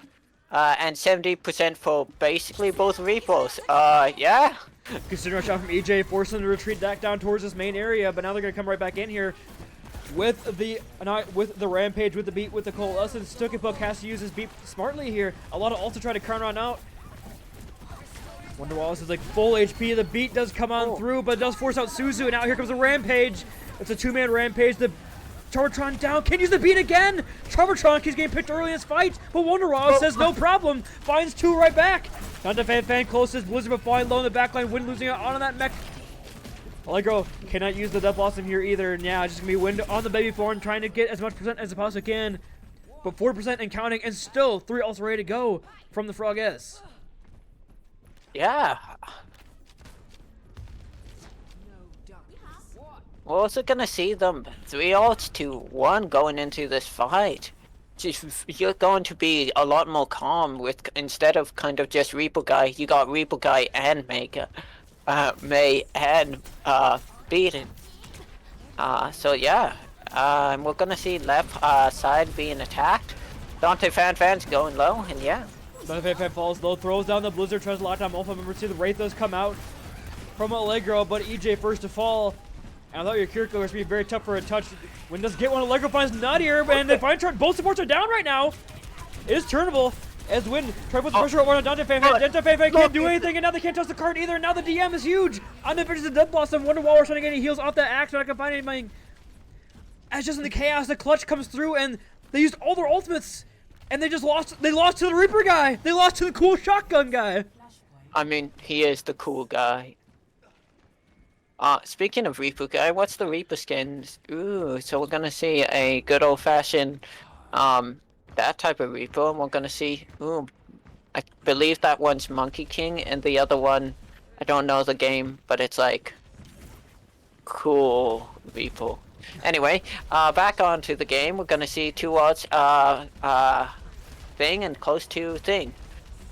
And 70% for basically both Reapers. Yeah. Considering a shot from EJ, forcing them to retreat back down towards this main area, but now they're gonna come right back in here with the Rampage, with the Beat, with the Coalescence. Tookie Puck has to use his Beat smartly here. A lot of ults to try to counter on out. Wonder Wallace is like full HP. The Beat does come on through, but it does force out Suzu, and now here comes the Rampage. It's a 2-man Rampage. The Charbotron down, can use the Beat again! Charbotron keeps getting picked early in this fight, but Wonder Wallace says no problem, finds 2 right back. Down to Fan closest, Blizzard but flying low in the backline, Wind losing out on that mech. Allegro cannot use the Death Blossom here either, and yeah, it's just gonna be Wind on the baby form, trying to get as much percent as it possibly can. But 4% and counting, and still 3 ults ready to go from the Frog S. Yeah. We're also gonna see them 3 ults to 1 going into this fight. you're going to be a lot more calm with instead of kind of just Reaper guy. You got Reaper guy and May and Beaten. So yeah, we're gonna see left side being attacked. Dante Fan's going low, and yeah. Dante Fan falls low, throws down the Blizzard, tries to lock down Alpha member 2. The Wraith does come out from Allegro, but EJ first to fall. And I thought your Kiriko was being very tough for a touch. Win does get one. Allegro finds Nuttier, and they find both supports are down right now. It is turnable as Win try to put the pressure on Dante Fan. Dante Fan can't do anything, and now they can't touch the card either. And now the DM is huge. On the pitch is a Dead Blossom. Wonderwall trying to get any heals off that axe, but I can find anything. As just in the chaos, the clutch comes through, and they used all their ultimates, and they just lost. They lost to the Reaper guy. They lost to the cool shotgun guy. I mean, he is the cool guy. Speaking of Reaper guy, what's the Reaper skins? Ooh, so we're gonna see a good old-fashioned, that type of Reaper. And we're gonna see, ooh, I believe that one's Monkey King, and the other one, I don't know the game, but it's like, cool Reaper. Anyway, back onto the game. We're gonna see towards, Thing and close to Thing.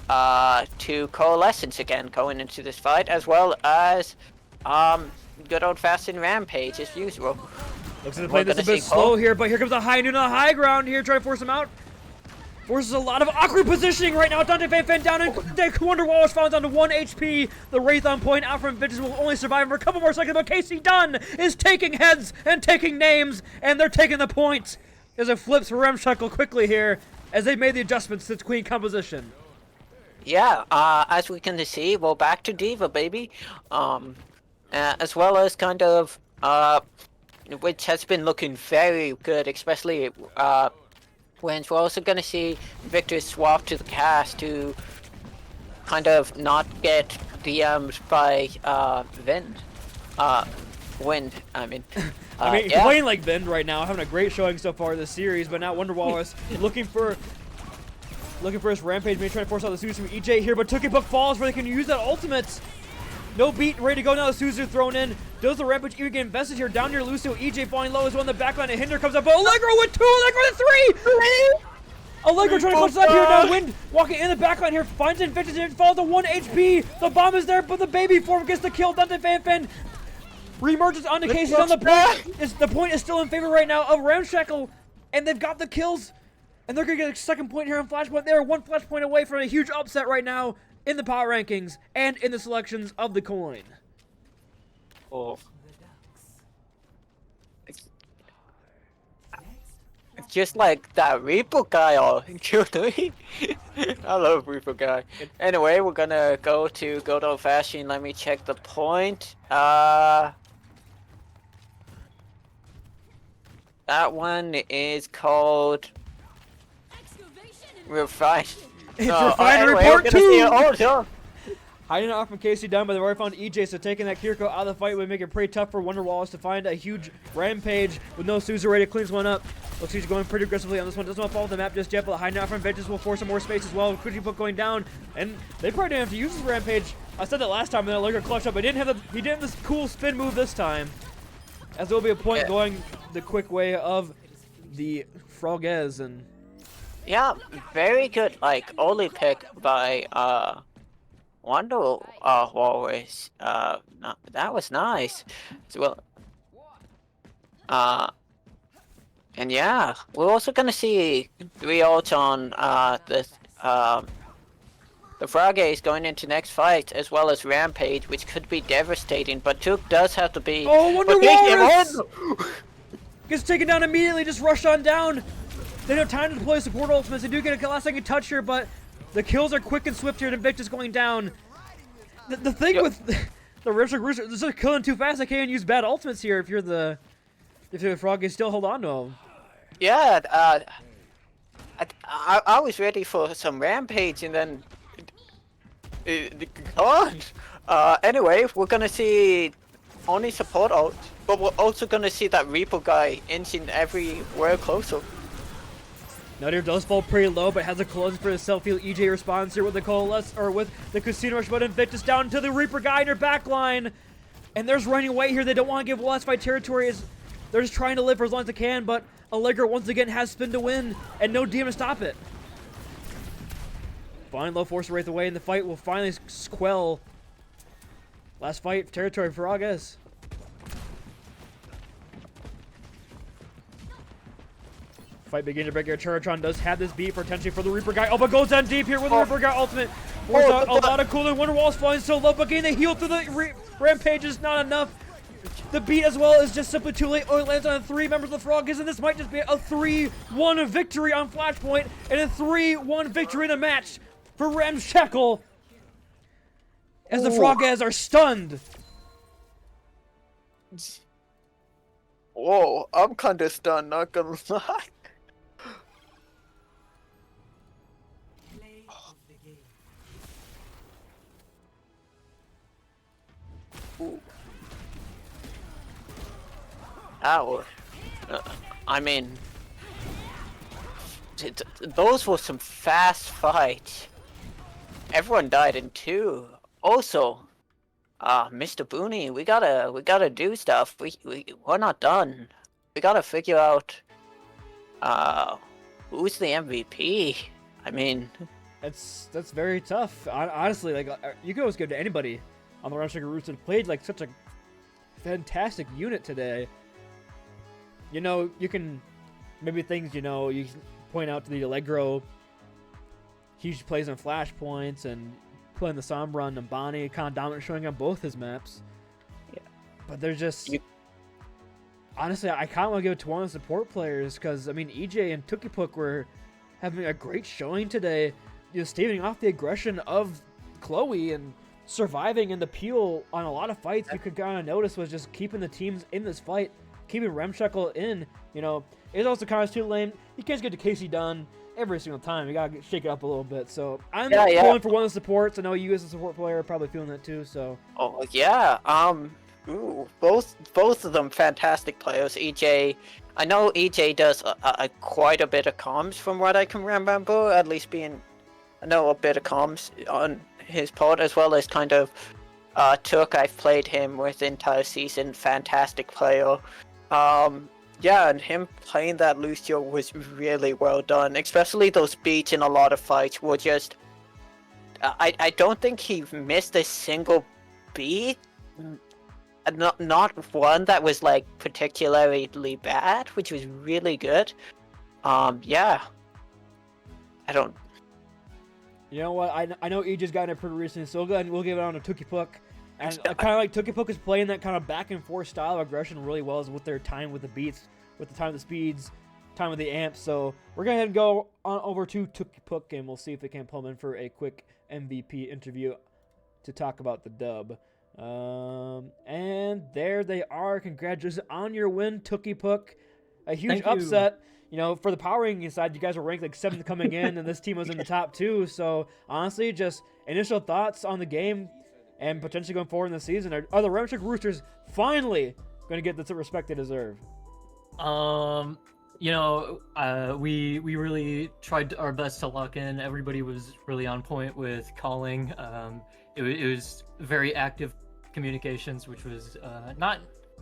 To Coalescence again going into this fight, as well as, good old-fashioned Rampage as usual. Looks like the play this a bit slow here, but here comes the high noon on the high ground here, trying to force him out. Forces a lot of awkward positioning right now. Dante Fan down, and Wonderwall is found down to 1 HP. The Wraith on point. Out from Vintage will only survive for a couple more seconds, but Casey Dunn is taking heads and taking names, and they're taking the point. As it flips for Ramshackle quickly here, as they made the adjustments to its Queen composition. Yeah, as we can see, we're back to Diva, baby. As well as kind of, which has been looking very good, especially, when we're also gonna see Victor swap to the cast to kind of not get DM'd by, Wind, I mean. Yeah. Playing like Vind right now, having a great showing so far this series, but now Wonderwall is looking for his Rampage, maybe trying to force out the Suzu from EJ here, but Took Book falls where they can use that ultimate. No beat, ready to go now. The Suzu thrown in. Does the Rampage even get invested here? Down near Lucio. EJ falling low as well in the backline. And Hinder comes up. But Allegro with 2. Allegro with 3. Allegro trying to clutch that here. Now Wind walking in the backline here. Finds Invictus. Falls to 1 HP. The bomb is there, but the baby form gets the kill. Dante Fan remerges onto Casey on the point. The point is still in favor right now of Ramshackle. And they've got the kills. And they're going to get a second point here on Flashpoint. They are 1 Flashpoint away from a huge upset right now in the power rankings and in the selections of the coin. Oh. Just like that Reaper guy or Q3. I love Reaper guy. Anyway, we're gonna go to good old fashioned. Let me check the point. That one is called Refine. It's Refinery Part 2! Oh, Hiding off from Casey down, but they've already found EJ, so taking that Kiriko out of the fight would make it pretty tough for Wonderwalls to find a huge Rampage with no Suzu ready to cleans one up. Looks like he's going pretty aggressively on this one. Doesn't want to follow the map just yet, but hiding out from Vengeance will force some more space as well. Book going down, and they probably didn't have to use this Rampage. I said that last time, and then Allegro clutched up, but he didn't have this cool spin move this time. As there will be a point going the quick way of the Frogez, and yeah, very good, like, early pick by, Walrus. That was nice. So, well, and yeah, we're also gonna see 3 ults on, the Frogez going into next fight, as well as Rampage, which could be devastating, but Took does have to be... Oh, Wonder Walrus! Gets taken down immediately, just rushed on down. They don't have time to deploy support ultimates. They do get a last second touch here, but the kills are quick and swift here, and Invictus going down. The thing with the Roosters, they're just killing too fast. They can't use bad ultimates here if you're the Frog, you still hold on to them. Yeah, I was ready for some Rampage, and then gone. Anyway, we're gonna see only support ult, but we're also gonna see that Reaper guy inching everywhere closer. Nuttier does fall pretty low, but has a close for his self-heal. EJ responds here with the Coalesce, or with the Casino Rush, but Invictus down to the Reaper guy in their back line. And there's running away here. They don't want to give last fight territory as They're just trying to live for as long as they can, but Allegro once again has spin to win, and no DM to stop it. Fine, low force right away, and the fight will finally quell. Last fight, territory for August. Fight beginning to break here. Charatron does have this beat potentially for the Reaper guy. Oh, but goes down deep here with the Reaper guy ultimate. Pours out a lot of cooling. Wonderwall's falling so low, but getting the heal through the Rampage is not enough. The beat as well is just simply too late. Oh, it lands on 3 members of the Froggies, and this might just be a 3-1 victory on Flashpoint, and a 3-1 victory in the match for Ramshackle. As the Froggies are stunned. Whoa, I'm kind of stunned, not gonna lie. Ooh. Ow. I mean, those were some fast fights. Everyone died in 2. Also, Mr. Booney, we gotta do stuff. We're not done. We gotta figure out, who's the MVP. I mean, that's very tough. Honestly, like you could always give it to anybody on the Ramshackle Roosters. Played like such a fantastic unit today. You know, you can maybe things you can point out to the Allegro. He plays on flashpoints and playing the Sombra and Bonnie, kind of dominant showing on both his maps. Yeah. But they're just honestly, I kind of want to give it to one of the support players because I mean EJ and Tukipuk were having a great showing today, staving off the aggression of Chloe and surviving, and the peel on a lot of fights you could kind of notice was just keeping the teams in this fight, keeping Ramshackle in. It's also kind of too lame. You can't just get to Casey done every single time. You gotta shake it up a little bit. So I'm going for one of the supports. I know you as a support player are probably feeling that too. So both of them fantastic players. EJ, I know EJ does quite a bit of comms from what I can remember. At least I know a bit of comms on his part, as well as kind of Took. I've played him with the entire season. Fantastic player. And him playing that Lucio was really well done. Especially those beats in a lot of fights were just. I don't think he missed a single beat. Not one that was like particularly bad, which was really good. I don't. You know what? I know EJ's gotten it pretty recently, so we'll give it on to Tukipuk. And I kind of like Tukipuk is playing that kind of back and forth style of aggression really well with their time with the beats, with the time of the speeds, time with the amps. So we're going to head and go on over to Tukipuk, and we'll see if they can pull him in for a quick MVP interview to talk about the dub. And there they are. Congratulations on your win, Tukipuk. A huge upset. For the power ranking side, you guys were ranked like 7th coming in, and this team was in the top 2. So, honestly, just initial thoughts on the game and potentially going forward in the season. Are the Ramshackle Roosters finally going to get the respect they deserve? We really tried our best to lock in. Everybody was really on point with calling. It was very active communications, which was not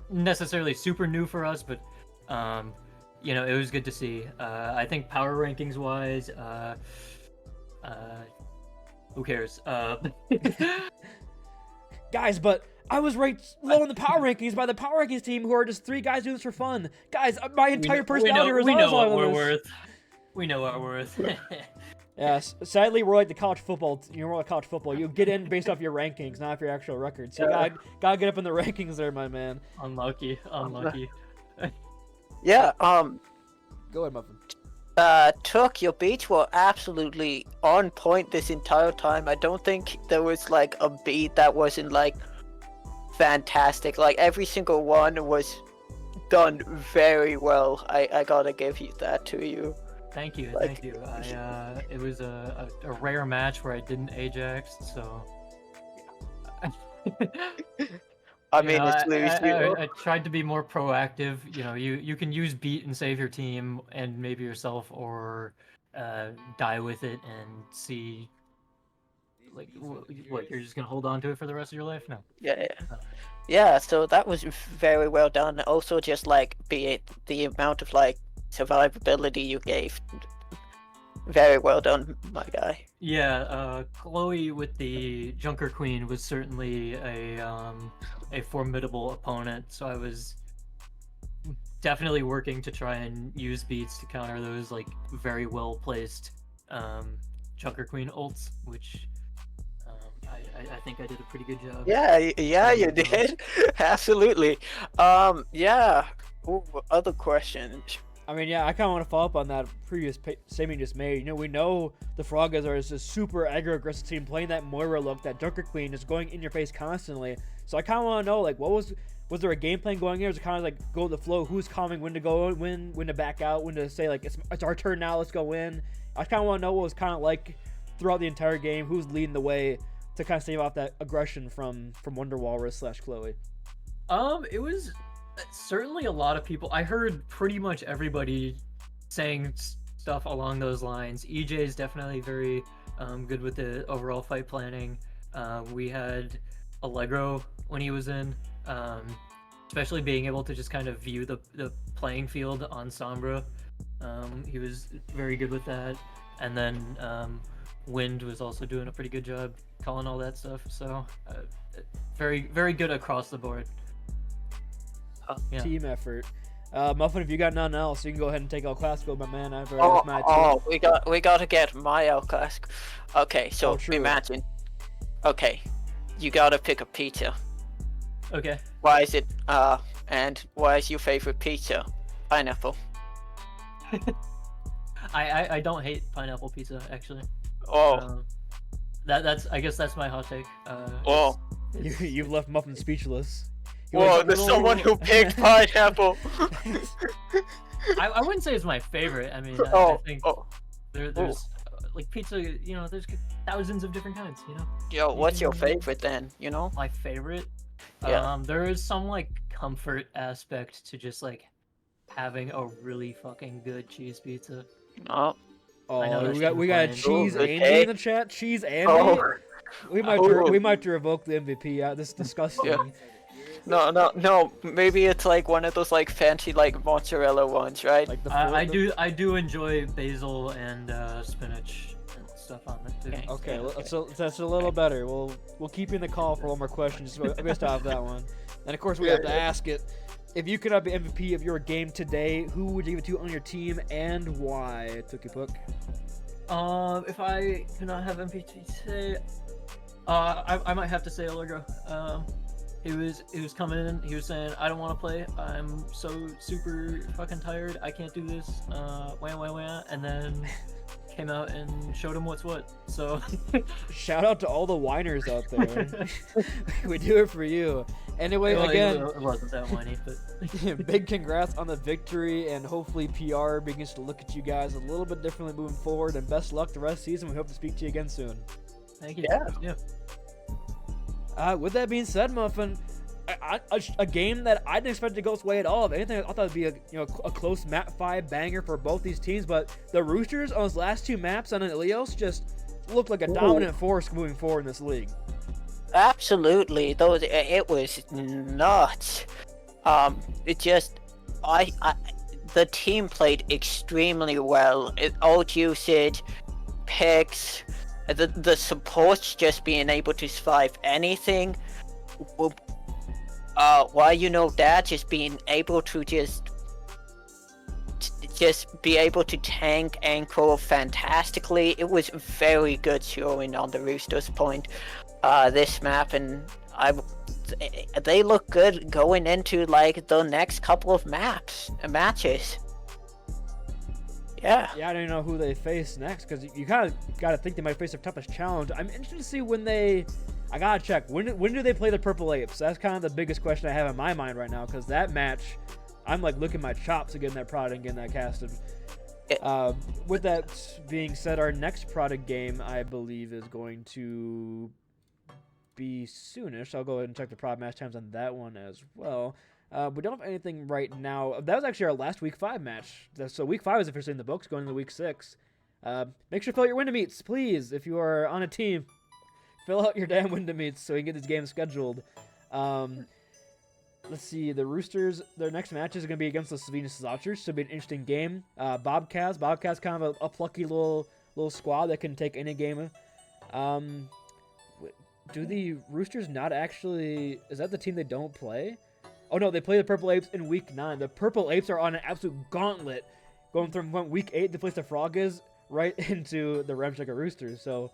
necessarily super new for us, but it was good to see. I think power rankings wise, who cares? Guys, but I was ranked low in the power rankings by the power rankings team, who are just 3 guys doing this for fun. Guys, my entire personality we know what we're this. worth. We know what we're worth. Yes, sadly, we're like the college football. You're more like college football. You get in based off your rankings, not off your actual records. So gotta get up in the rankings there, my man. Unlucky. Yeah. Go ahead, Muffin. Took, your beats were absolutely on point this entire time. I don't think there was like a beat that wasn't like fantastic. Like every single one was done very well. I gotta give you that to you. Thank you. It was a rare match where I didn't Ajax, so. I tried to be more proactive. You can use beat and save your team and maybe yourself, or die with it and see Like, what? You're just gonna hold on to it for the rest of your life? No. Yeah, yeah. So that was very well done. Also, just like be it the amount of like survivability you gave, very well done, my guy. Yeah, Chloe with the Junker Queen was certainly a formidable opponent. So I was definitely working to try and use beats to counter those like very well placed Junker Queen ults, which I think I did a pretty good job. Yeah, you did. Absolutely. Yeah. Ooh, other questions. I mean, yeah, I kind of want to follow up on that previous statement you just made. You know, we know the Froggers are this super aggro-aggressive team playing that Moira look, that Junker Queen is going in your face constantly. So I kind of want to know, like, was there a game plan going here? Was it kind of like go with the flow? Who's calming when to go in, when to back out, when to say, like, it's our turn now, let's go in? I kind of want to know what it was kind of like throughout the entire game, who's leading the way to kind of stave off that aggression from Wonder Walrus / Chloe. It was certainly a lot of people. I heard pretty much everybody saying stuff along those lines. EJ is definitely very good with the overall fight planning. We had Allegro when he was in, especially being able to just kind of view the playing field on Sombra. He was very good with that. And then Wind was also doing a pretty good job calling all that stuff. So very, very good across the board. Yeah. Team effort. Muffin, if you got nothing else, you can go ahead and take El Clasico, my man. I've already my team. we got to get my El Clasico. Okay, so true. imagine. Okay, you gotta pick a pizza. Okay. Why is it? And why is your favorite pizza? Pineapple. I don't hate pineapple pizza actually. Oh. That's I guess that's my hot take. Oh. You've left Muffin speechless. Whoa, there's someone who picked pineapple. I wouldn't say it's my favorite. I mean, I think there's like pizza. You know, there's thousands of different kinds. You know. Yo, what's your favorite then? You know. My favorite. Yeah. There is some like comfort aspect to just like having a really fucking good cheese pizza. Oh. Oh, we got Cheese Andy in the chat. Cheese Andy. Oh. We might have to revoke the MVP. This is disgusting. Yeah. No. Maybe it's like one of those like fancy like mozzarella ones, right? Like I do enjoy basil and spinach and stuff on it too. Okay, so that's a little better. We'll keep you in the call for one more question just based off that one. And of course we have to ask it. If you could have the MVP of your game today, who would you give it to on your team and why? Tookie Pook. If I could not have MVP today, I might have to say Allegro. He was coming in. He was saying, "I don't want to play. I'm so super fucking tired. I can't do this." Wah, and then came out and showed him what's what. So shout out to all the whiners out there. We do it for you. Anyway, well, again, it wasn't that whiny, but big congrats on the victory, and hopefully PR begins to look at you guys a little bit differently moving forward. And best luck the rest of the season. We hope to speak to you again soon. Thank you. Yeah. With that being said, Muffin, a game that I didn't expect to go its way at all. If anything, I thought it'd be a close map 5 banger for both these teams. But the Roosters on those last 2 maps on Ilios just looked like a dominant force moving forward in this league. Absolutely, though it was nuts. It just the team played extremely well. Ult usage, picks, the supports just being able to survive anything. Why that just being able to just be able to tank ankle fantastically. It was very good showing on the Roosters point. This map, and they look good going into like the next couple of matches. Yeah, I don't know who they face next, because you kind of got to think they might face their toughest challenge. I'm interested to see when I gotta check when do they play the Purple Apes. That's kind of the biggest question I have in my mind right now, because that match, I'm like licking my chops of getting that product and getting that casted. With that being said, our next product game I believe is going to be soonish. I'll go ahead and check the prod match times on that one as well. We don't have anything right now. That was actually our last week 5 match. So week 5 is officially in the books, going into week 6. Make sure to fill out your window meets, please, if you are on a team. fill out your damn window meets so we can get this game scheduled. Let's see, the Roosters, their next match is going to be against the Venus Archers, so it'll be an interesting game. Bobcats kind of a plucky little squad that can take any game. Do the Roosters not actually, is that the team they don't play? Oh no, they play the Purple Apes in week 9. The Purple Apes are on an absolute gauntlet, going from week 8, the place the Frog is, right into the Ramshackle Roosters. So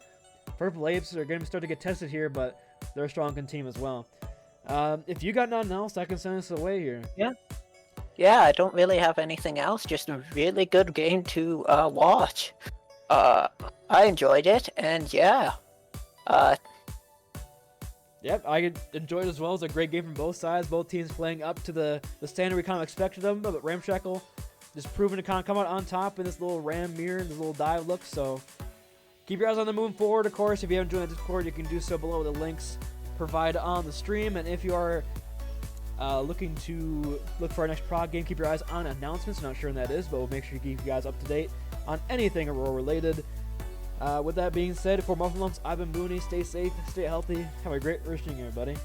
Purple Apes are going to start to get tested here, but they're a strong team as well. If you got nothing else, I can send us away here. Yeah, I don't really have anything else. Just a really good game to watch. I enjoyed it, and yeah. Yep, I enjoyed it as well. It was a great game from both sides. Both teams playing up to the standard we kind of expected them, but Ramshackle just proving to kind of come out on top in this little ram mirror, this little dive look. So keep your eyes on them moving forward. Of course, if you haven't joined the Discord, you can do so below the links provided on the stream. And if you are looking to look for our next prog game, keep your eyes on announcements. Not sure when that is, but we'll make sure to keep you guys up to date on anything Aurora related. With that being said, for MuffinLumps, I've been Booney. Stay safe, stay healthy. Have a great roosting, everybody.